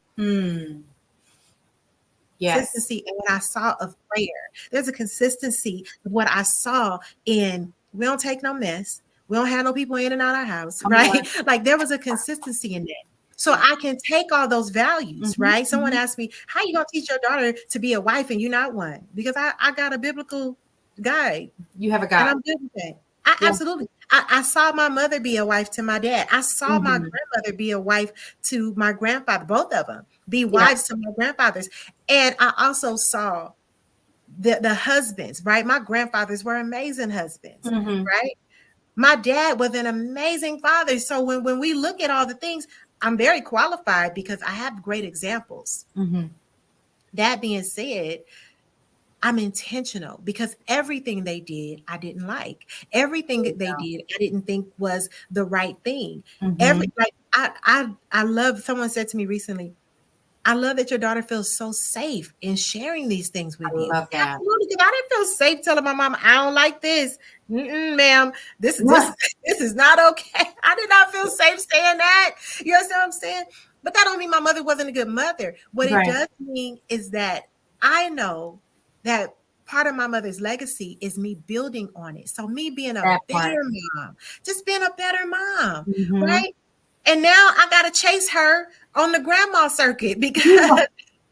Yes. Consistency in what I saw of prayer. There's a consistency of what I saw in we don't take no mess. We don't have no people in and out of our house, right? Like there was a consistency in that. So I can take all those values, right? Someone asked me, how you gonna teach your daughter to be a wife and you're not one? Because I got a biblical guide. You have a guide. And I'm good with that. Absolutely. I saw my mother be a wife to my dad. I saw my grandmother be a wife to my grandfather, both of them be wives to my grandfathers. And I also saw the husbands, right? My grandfathers were amazing husbands, right? My dad was an amazing father. So when we look at all the things, I'm very qualified because I have great examples. That being said, I'm intentional because everything they did, I didn't like. Everything that they did, I didn't think was the right thing. I love, someone said to me recently, I love that your daughter feels so safe in sharing these things with you. Love that. Absolutely, because I didn't feel safe telling my mom, I don't like this. Ma'am, this is not okay. I did not feel safe saying that. You understand what I'm saying? But that don't mean my mother wasn't a good mother. What it does mean is that I know that part of my mother's legacy is me building on it. So me being a better mom, just being a better mom, right? And now I got to chase her on the grandma circuit because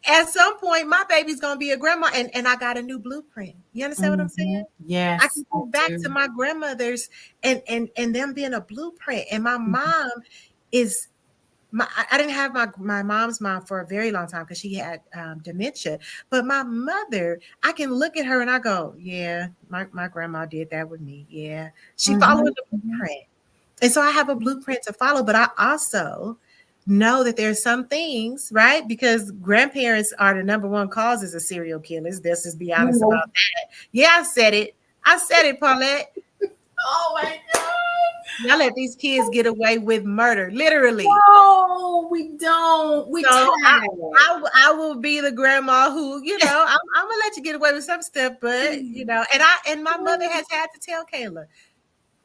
at some point my baby's going to be a grandma and I got a new blueprint. You understand what I'm saying? Yes. I can go back to my grandmother's and them being a blueprint. And my mom is I didn't have my mom's mom for a very long time because she had dementia. But my mother, I can look at her and I go, yeah, my grandma did that with me. Yeah, she followed the blueprint. And so I have a blueprint to follow, but I also know that there's some things, right? Because grandparents are the number one causes of serial killers. Let's just be honest about that. Yeah, I said it, Paulette. Oh my God. Y'all let these kids get away with murder, literally. No, we don't. I will be the grandma who, I'm gonna let you get away with some stuff, but and my mother has had to tell Kayla,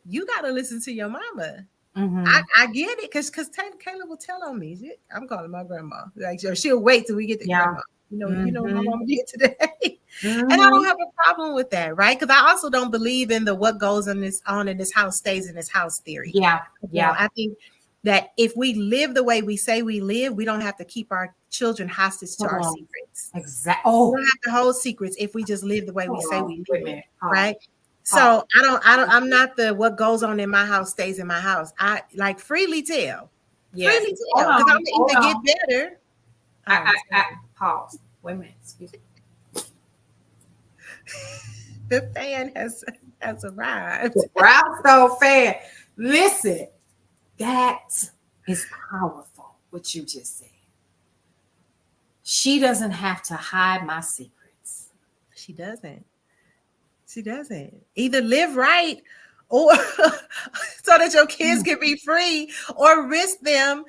you got to listen to your mama. I get it because Kayla will tell on me. I'm calling my grandma. Like she'll wait till we get to grandma. You know what my mama did today. And I don't have a problem with that, right? Because I also don't believe in the what goes on in this house stays in this house theory. Yeah. I think that if we live the way we say we live, we don't have to keep our children hostage to our secrets. Exactly. We don't have to hold secrets if we just live the way we say we live, right? So I'm not the what goes on in my house stays in my house. I like freely tell. Yes. Freely tell. Because I'm going to either get better. I pause. Wait a minute. Excuse me. The fan has arrived. The Brownstone fan. Listen, that is powerful, what you just said. She doesn't have to hide my secrets. She doesn't. Either live right or so that your kids can be free, or risk them,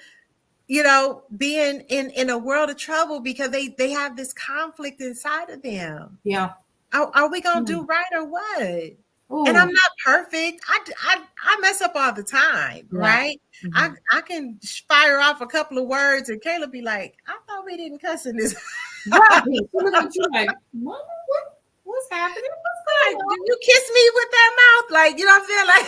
being in a world of trouble because they have this conflict inside of them. Yeah. Are we gonna do right or what? Ooh. And I'm not perfect. I mess up all the time, right? I can fire off a couple of words and Kayla be like, I thought we didn't cuss in this. Right. Look at you like, Mama, what's happening? What's like, do you kiss me with that mouth? Like, you know what I'm saying? Like,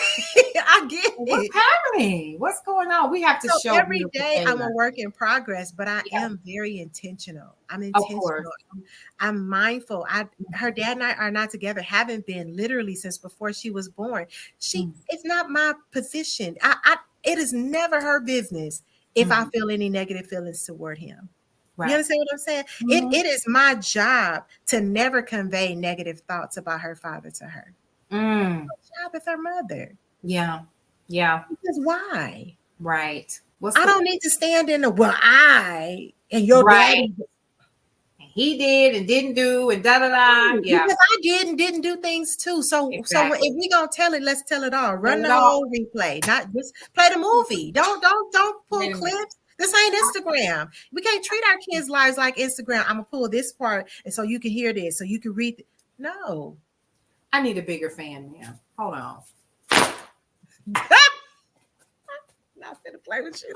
I get What's it. happening? What's going on? We have to So show every beautiful day I'm a Kayla. work in progress, but I Yeah, am very intentional. I'm of course. intentional. I'm mindful. Her dad and I are not together, haven't been literally since before she was born. Mm. It's not my position. It is never her business if I Mhm. feel any negative feelings toward him. You Right. understand what I'm saying? Mhm. It is my job to never convey negative thoughts about her father to her. Mm. My job is her mother. Yeah. Yeah. Because why? Right. What's I the don't need to stand in the and your right? daddy. He did and didn't do and da da da. Yeah, Because I did and didn't do things too. So if exactly. we gonna tell it, let's tell it all. Tell Run it the all. whole replay, not just play the movie. Don't pull Wait a minute. clips. This ain't Instagram. We can't treat our kids' lives like Instagram. I'm gonna pull this part, and so you can hear this, so you can read. No, I need a bigger fan now. Hold on. not gonna play with you.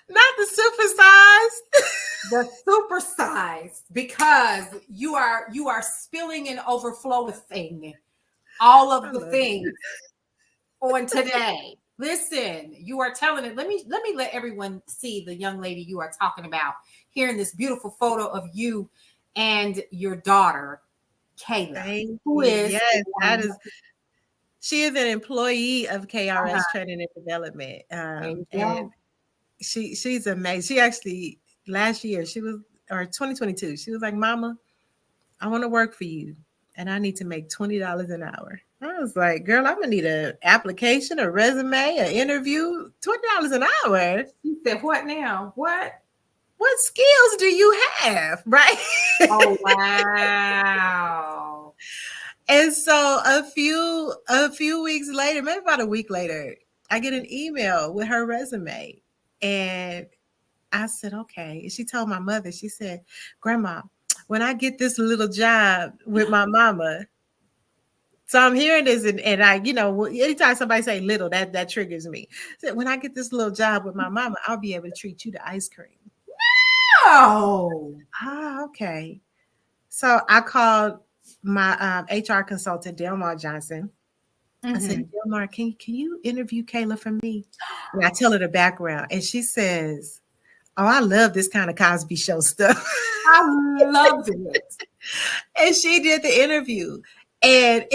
Not the supersized. The supersized because you are spilling and overflowing all I of the love it. things on today. Listen, you are telling it. Let me let everyone see the young lady you are talking about here in this beautiful photo of you and your daughter, Kayla, Thank who you. is Yes, that one. is. She is an employee of Uh-huh. KRS Training and Development, There you and go. she's amazing. She actually last year she was or 2022. She was like, "Mama, I want to work for you, and I need to make $20 an hour." I was like, "Girl, I'm gonna need an application, a resume, an interview. $20 an hour. She said, "What now? What?" What skills do you have?" Right? Oh wow. And so a few weeks later, maybe about a week later, I get an email with her resume. And I said, okay. And she told my mother, she said, Grandma, when I get this little job with my mama, so I'm hearing this, and I, anytime somebody say little, that triggers me. So when I get this little job with my mama, I'll be able to treat you to ice cream. Oh. Ah, okay. So I called my HR consultant, Delmar Johnson. I said, Mhm. Delmar, can you interview Kayla for me? And I tell her the background, and she says, "Oh, I love this kind of Cosby Show stuff." I love it. And she did the interview. And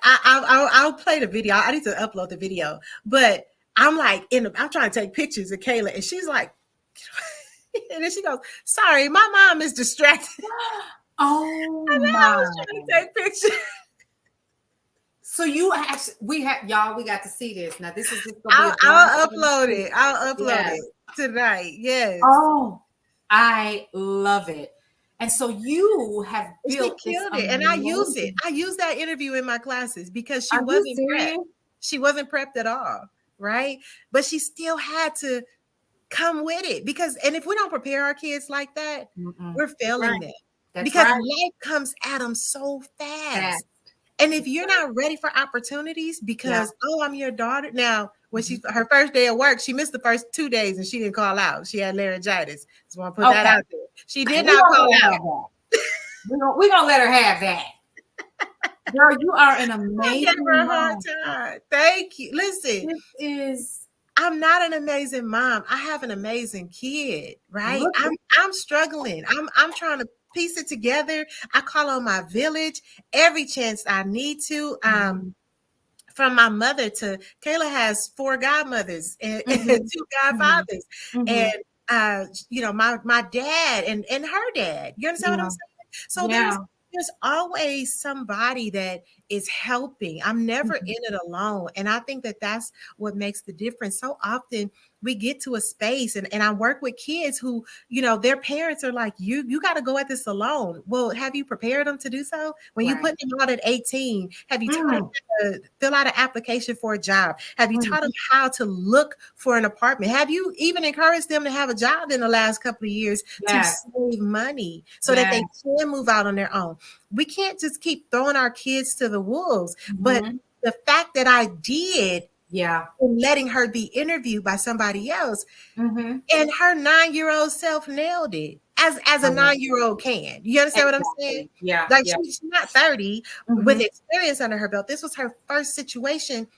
I'll play the video. I need to upload the video, but I'm like, I'm trying to take pictures of Kayla, and she's like, and then she goes, "Sorry, my mom is distracted." Oh And I was my. trying to take pictures. So you actually, we have y'all. We got to see this. Now this is just gonna be a I'll Brownstone upload exclusive. it. I'll upload Yes. it tonight. Yes. Oh, I love it. And so you have She built this killed it. And I use it. amazing. I use that interview in my classes because she Are you wasn't prepped. serious? She wasn't prepped at all. Right. But she still had to come with it and if we don't prepare our kids like that, Mm-mm. we're That's failing right. them That's because right. life comes at them so fast. Fast. And if you're not ready for opportunities Yeah. because, oh, I'm your daughter. Now, when Mhm. her first day of work, she missed the first 2 days and she didn't call out. She had laryngitis. Just want to put that Okay. out there. She did We're not gonna call let her out. have that. We're gonna let her have that. Girl, you are an I gave her amazing a hard mom. time. Thank you. Listen, This is I'm not an amazing mom. I have an amazing kid, right? look. I'm struggling. I'm trying to piece it together. I call on my village every chance I need to. Mhm. From my mother to Kayla has 4 godmothers and Mhm. 2 Mhm. godfathers. Mhm. And my dad and her dad. You understand what I'm Yeah. saying? So there's Yeah. there's always somebody that is helping. I'm never Mhm. in it alone. And I think that that's what makes the difference. So often we get to a space and I work with kids who, their parents are like, you got to go at this alone. Well, have you prepared them to do so? When you Right. put them out at 18, have you taught them Mm. to fill out an application for a job? Have you Mm. taught them how to look for an apartment? Have you even encouraged them to have a job in the last couple of years to Yes. save money so that they Yes. can move out on their own? We can't just keep throwing our kids to the wolves. But Mhm. the fact that I did Yeah. in letting her be interviewed by somebody else, Mhm. and her 9-year-old self nailed it. as a 9-year-old can. You understand what I'm saying? Exactly. Yeah. Like Yeah. she's not 30 with Mhm. experience under her belt. This was her first situation.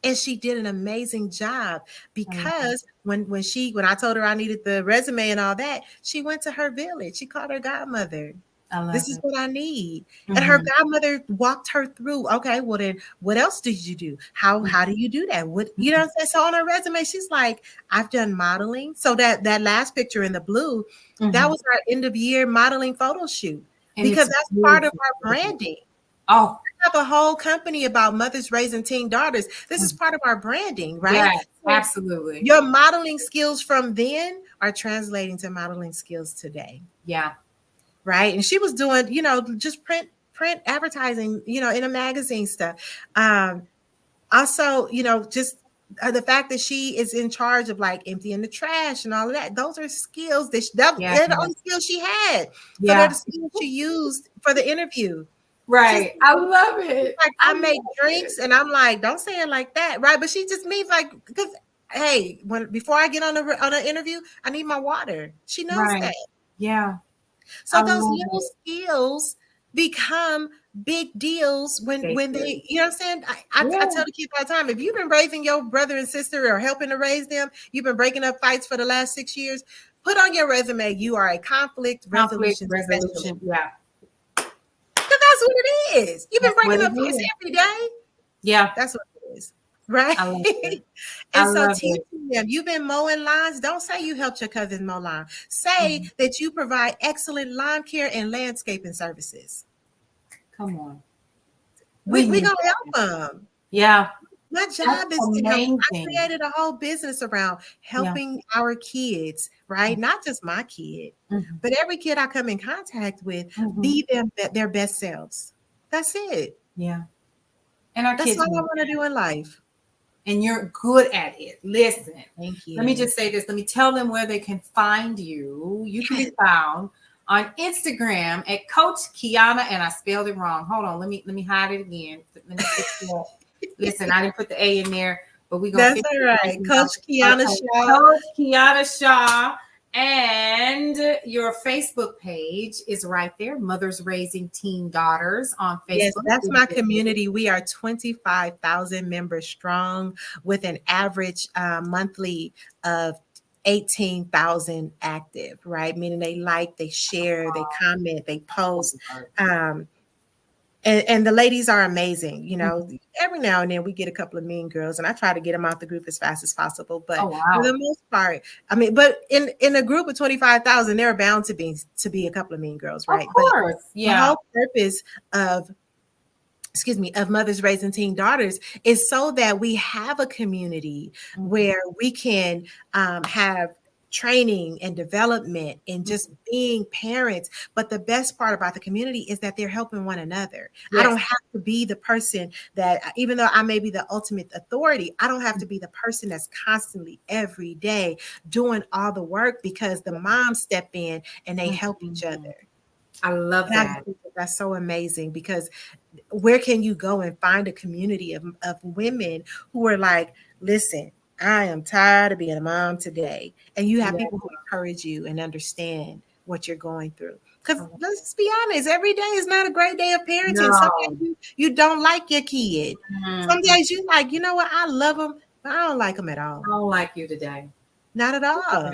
And she did an amazing job I love it. because when I told her I needed the resume and all that, she went to her village. She called her godmother. I love This is it. what I need. And her Mhm. godmother walked her through. Okay, well then what else did you do? How do you do that? What you know what I'm saying? So on her resume, she's like, I've done modeling. So that last picture in the blue, that Mhm. was our end of year modeling photo shoot And because it's that's part of beautiful. our branding. Oh, Have a whole company about mothers raising teen daughters. This is mhm. part of our branding, right? Yes, So absolutely. your modeling skills from then are translating to modeling skills today, Yeah. right? And she was doing, just print advertising, in a magazine stuff. Also, just the fact that she is in charge of like emptying the trash and all of that. Those are skills Yeah. they're the only skills she had. So they're Yeah. the skills she used for the interview. She's Right. I love it. like, I I make love drinks, it. and I'm like, don't say it like that, right? But she just means like, because hey, before I get on an interview, I need my water. She knows Right. that. Yeah. So I those love little it. skills become big deals They when do. they, you know what I'm saying? I Yeah. tell the kids all the time, if you've been raising your brother and sister or helping to raise them, you've been breaking up fights for the last 6 years. Put on your resume, you are a conflict Conflict resolution specialist. resolution. Yeah. Because that's what it is. You've been That's what breaking it up fights is. every day. Yeah. That's what it is. Right. I love it. I And so love it. teaching them, you've been mowing lawns. Don't say you helped your cousin mow lawn. Say Mhm. that you provide excellent lawn care and landscaping services. Come on. We We need gonna that. help them. Yeah. My That's job is to help. I amazing. created a whole business around Yeah. helping our kids, right? Not just my kid, Mhm. but every kid I come in contact with, Mhm. be them their best selves. That's it. Yeah. And our That's kids all I need want to that. do in life. And you're good at it. Listen, Thank let me you. just say this. Let me tell them where they can find you. You can be found on Instagram at Coach Kiana, and I spelled it wrong. Hold on, let me hide it again. Let me fix that. Listen, I didn't put the A in there, but we're gonna That's fix all it right right. now. Coach Kiana Okay, Shaw. Coach Kiana Shaw. And your Facebook page is right there, Mothers Raising Teen Daughters on Yes, Facebook. that's my community. We are 25,000 members strong with an average monthly of 18,000 active, right? Meaning they like, they share, they comment, they post. Um, and the ladies are amazing. Every now and then we get a couple of mean girls, and I try to get them out the group as fast as possible. But Oh for the wow. most part, I mean, but in a group of 25,000, there are bound to be a couple of mean girls, Of right? But course. the Yeah. whole purpose of mothers raising teen daughters is so that we have a community Mhm. where we can have training and development and just being parents. But the best part about the community is that they're helping one another. I Yes. don't have to be the person that, even though I may be the ultimate authority, I don't have to be the person that's constantly every day doing all the work, because the moms step in and they help each Mhm. other. I love And I that. think that's so amazing, because where can you go and find a community of women who are like, listen, I am tired of being a mom today. And you have Yeah. people who encourage you and understand what you're going through. Because I love let's just be honest, every day is not a great day of parenting. Some days No. you don't like your kid. Some Mhm. days you like, you know what, I love them, but I don't like them at I all. don't like you today. Not at all.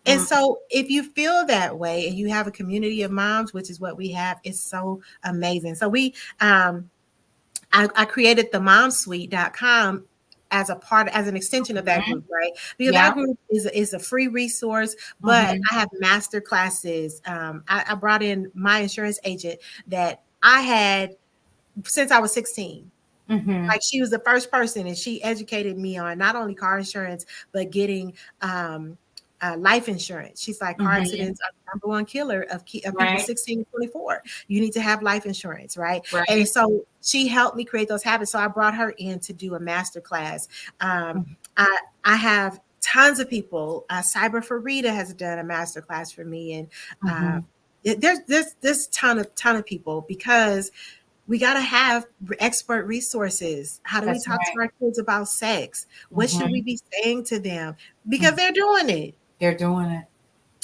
And Mm. so if you feel that way and you have a community of moms, which is what we have, it's so amazing. So I created the momsuite.com as an extension of that Mhm. group, right? Because Yeah. that group is a free resource, but Mhm. I have master classes. I brought in my insurance agent that I had since I was 16. Mhm. Like, she was the first person, and she educated me on not only car insurance, but getting life insurance. She's like, car Mhm. accidents are the number one killer of people Right. 16 to 24. You need to have life insurance, right? And Right. so she helped me create those habits. So I brought her in to do a master class. Mhm. I have tons of people. Cyber Farida has done a master class for me, and Mhm. there's ton of people, because we got to have expert resources. How do we That's talk to right. our kids about sex? What should we Mhm. be saying to them? Because Mhm. they're doing it. They're doing it.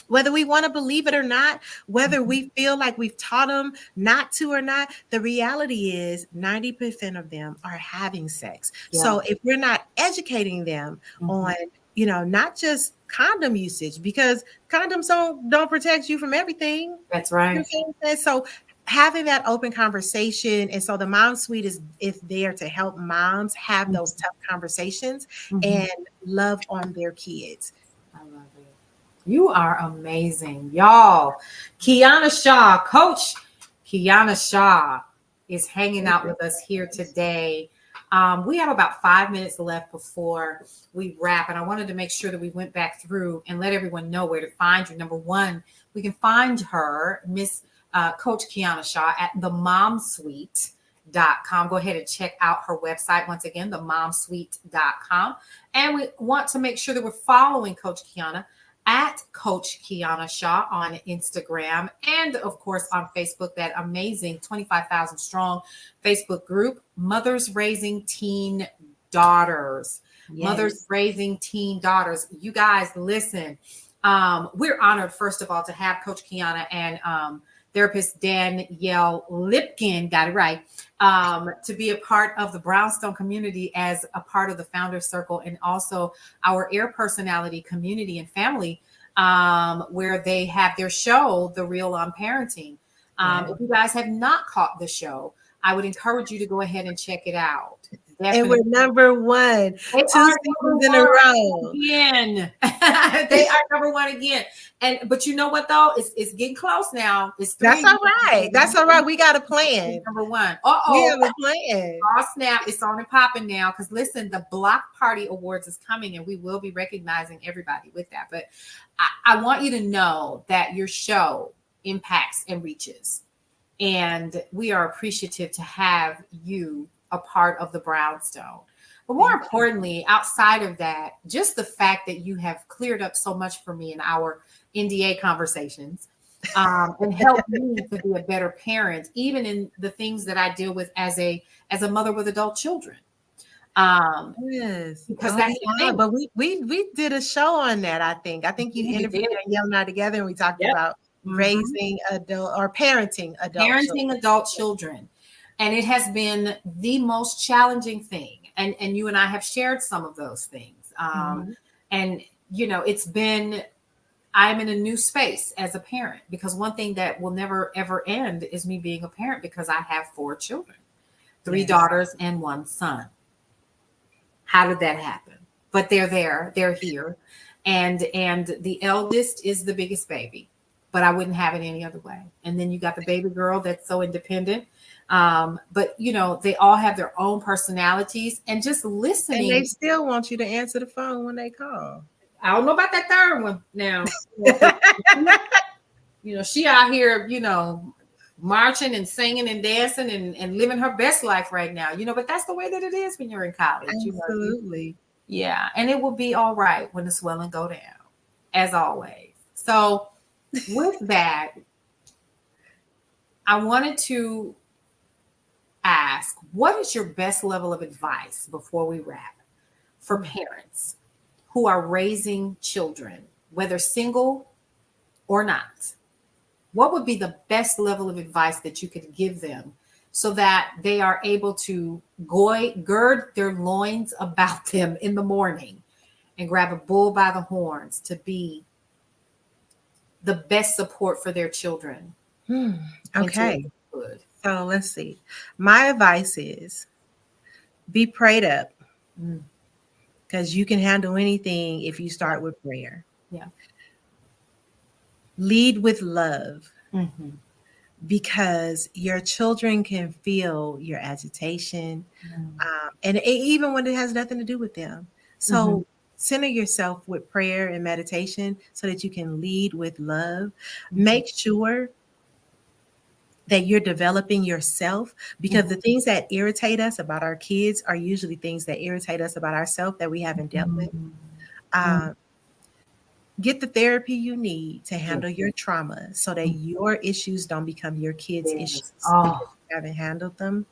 Whether we want to believe it or not, whether we feel like we've taught them not to or not, the reality is 90% of them are having sex. Yeah. So if we're not educating them on, not just condom usage, because condoms don't protect you from everything. That's right. So having that open conversation, and so the mom suite is there to help moms have those tough conversations and love on their kids. I love it. You are amazing, y'all. Kiana Shaw, Coach Kiana Shaw, is hanging out with us here today. We have about 5 minutes left before we wrap, and I wanted to make sure that we went back through and let everyone know where to find you. Number one, we can find her, Miss Coach Kiana Shaw, at themomsuite.com. Go ahead and check out her website once again, themomsuite.com. And we want to make sure that we're following Coach Kiana at Coach Kiana Shaw on Instagram, and of course on Facebook, that amazing 25,000 strong Facebook group, Mothers Raising Teen Daughters. Yes. Mothers Raising Teen Daughters. You guys, listen, we're honored, first of all, to have Coach Kiana and therapist Danielle Lipkin, got it right, to be a part of the Brownstone community as a part of the Founders Circle, and also our Air Personality community and family, where they have their show, The Real on Parenting. If you guys have not caught the show, I would encourage you to go ahead and check it out. Definitely. And we're number one. Two seasons in a row. Again. They are number one again. But you know what, though? It's getting close now. That's all right. That's all right. We got a plan. Number one. We have a plan. Oh, snap. It's on and popping now. Because listen, the Block Party Awards is coming, and we will be recognizing everybody with that. But I want you to know that your show impacts and reaches. And we are appreciative to have you a part of the Brownstone. But more importantly, outside of that, just the fact that you have cleared up so much for me in our NDA conversations, and helped me to be a better parent, even in the things that I deal with as a mother with adult children. Yes, because that's the thing. But we did a show on that. I think you interviewed Danielle and I together, and we talked about raising adult or parenting adult children. And it has been the most challenging thing. And you and I have shared some of those things. And, it's been, I'm in a new space as a parent, because one thing that will never, ever end is me being a parent, because I have 4 children, 3 daughters and 1 son. How did that happen? But they're here. And the eldest is the biggest baby, but I wouldn't have it any other way. And then you got the baby girl that's so independent. But they all have their own personalities, and just listening. And they still want you to answer the phone when they call. I don't know about that third one now. She out here, marching and singing and dancing and living her best life right now, but that's the way that it is when you're in college. Absolutely. Yeah. And it will be all right when the swelling go down, as always. So with that, I wanted to ask, what is your best level of advice before we wrap for parents who are raising children, whether single or not? What would be the best level of advice that you could give them so that they are able to gird their loins about them in the morning and grab a bull by the horns to be the best support for their children? Okay. So let's see. My advice is be prayed up, because you can handle anything if you start with prayer. Yeah. Lead with love, because your children can feel your agitation, and even when it has nothing to do with them. So center yourself with prayer and meditation so that you can lead with love. Make sure that you're developing yourself, because the things that irritate us about our kids are usually things that irritate us about ourselves that we haven't dealt with. Get the therapy you need to handle your trauma so that your issues don't become your kids' issues because you haven't handled them.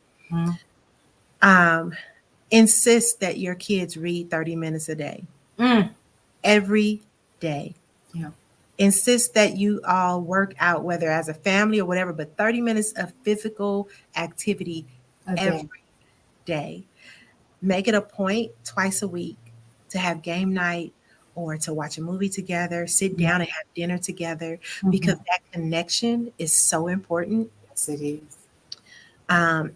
Insist that your kids read 30 minutes a day. Every day. Yeah. Insist that you all work out, whether as a family or whatever, but 30 minutes of physical activity every Okay. day. Make it a point twice a week to have game night or to watch a movie together, sit Yeah. down and have dinner together, because Mhm. that connection is so important. Yes, it is. Um,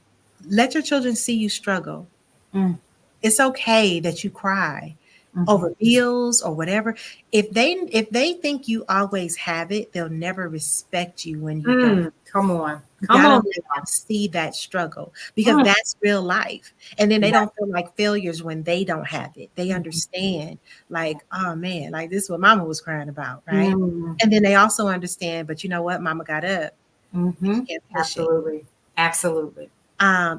let your children see you struggle. Mm. It's okay that you cry Mhm. over bills or whatever. If they think you always have it, they'll never respect you when you don't. Come on. You Come gotta on let them now. see that struggle, because Mm. that's real life. And then they Yeah. don't feel like failures when they don't have it. They Mhm. understand, like, oh man, like this is what mama was crying about, right? Mm. And then they also understand, but you know what, mama got up. We Mhm. can't push it. Absolutely. Absolutely.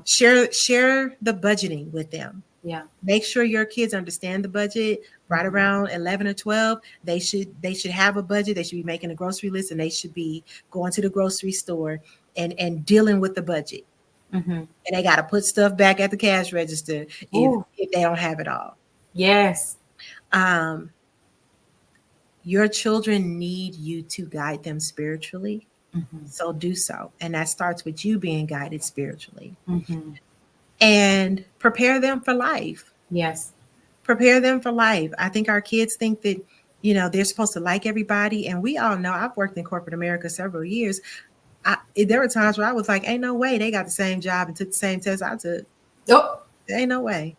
Share the budgeting with them. Yeah. Make sure your kids understand the budget. Right Mhm. around 11 or 12, they should have a budget. They should be making a grocery list, and they should be going to the grocery store and dealing with the budget. Mhm. And they got to put stuff back at the cash register if Ooh. if they don't have it all. Yes. Um, your children need you to guide them spiritually, Mhm. so do so, and that starts with you being guided spiritually, Mhm. and prepare them for life. Yes. Prepare them for life. I think our kids think that, they're supposed to like everybody. And we all know, I've worked in corporate America several years. There were times where I was like, ain't no way they got the same job and took the same test I took. Oh, There ain't no way.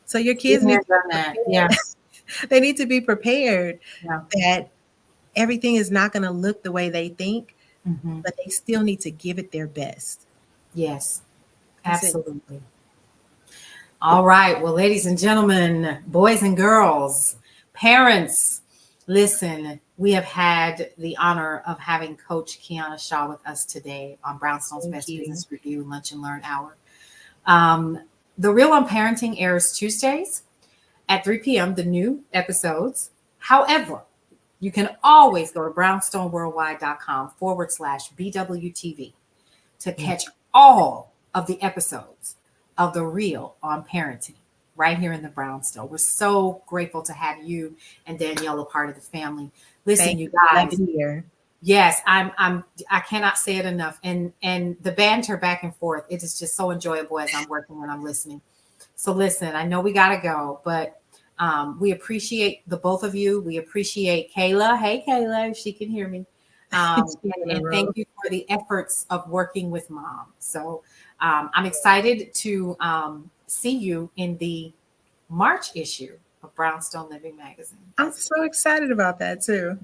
So your kids been need there, to done be that. Yeah. prepared. They need to be prepared Yeah. that everything is not going to look the way they think, Mhm. but they still need to give it their best. Yes. That's it. Absolutely. All right. Well, ladies and gentlemen, boys and girls, parents, listen, we have had the honor of having Coach Kiana Shaw with us today on Brownstone's Thank Best you. Business Review Lunch and Learn Hour. Um, the Real on Parenting airs Tuesdays at 3 p.m., the new episodes. However, you can always go to brownstoneworldwide.com/BWTV to catch all of the episodes of The Real on Parenting right here in the Brownstone. We're so grateful to have you and Danielle a part of the family. Listen, Thank you you. Love guys. it here. Yes, I cannot say it enough. And the banter back and forth, it is just so enjoyable as I'm working and I'm listening. So listen, I know we gotta go, but we appreciate the both of you. We appreciate Kayla. Hey Kayla, if she can hear me. She's in the And thank room. you for the efforts of working with mom. So I'm excited to see you in the March issue of Brownstone Living Magazine. I'm That's so excited about that too.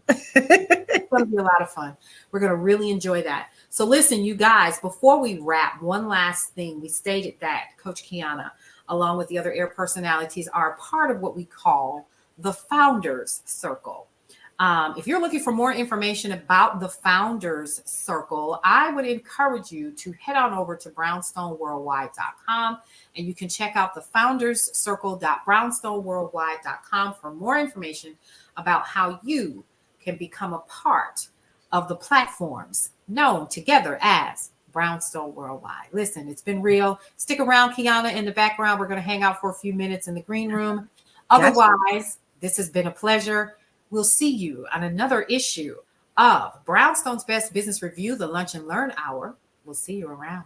going to be a lot of fun. We're going to really enjoy that. So listen, you guys, before we wrap, one last thing. We stated that Coach Kiana, along with the other air personalities, are a part of what we call the Founders Circle. If you're looking for more information about the Founders Circle, I would encourage you to head on over to brownstoneworldwide.com and you can check out the founderscircle.brownstoneworldwide.com for more information about how you can become a part of the platforms known together as Brownstone Worldwide. Listen, it's been real. Stick around, Kiana, in the background. We're going to hang out for a few minutes in the green room. Gotcha. Otherwise, this has been a pleasure. We'll see you on another issue of Brownstone's Best Business Review, the Lunch and Learn Hour. We'll see you around.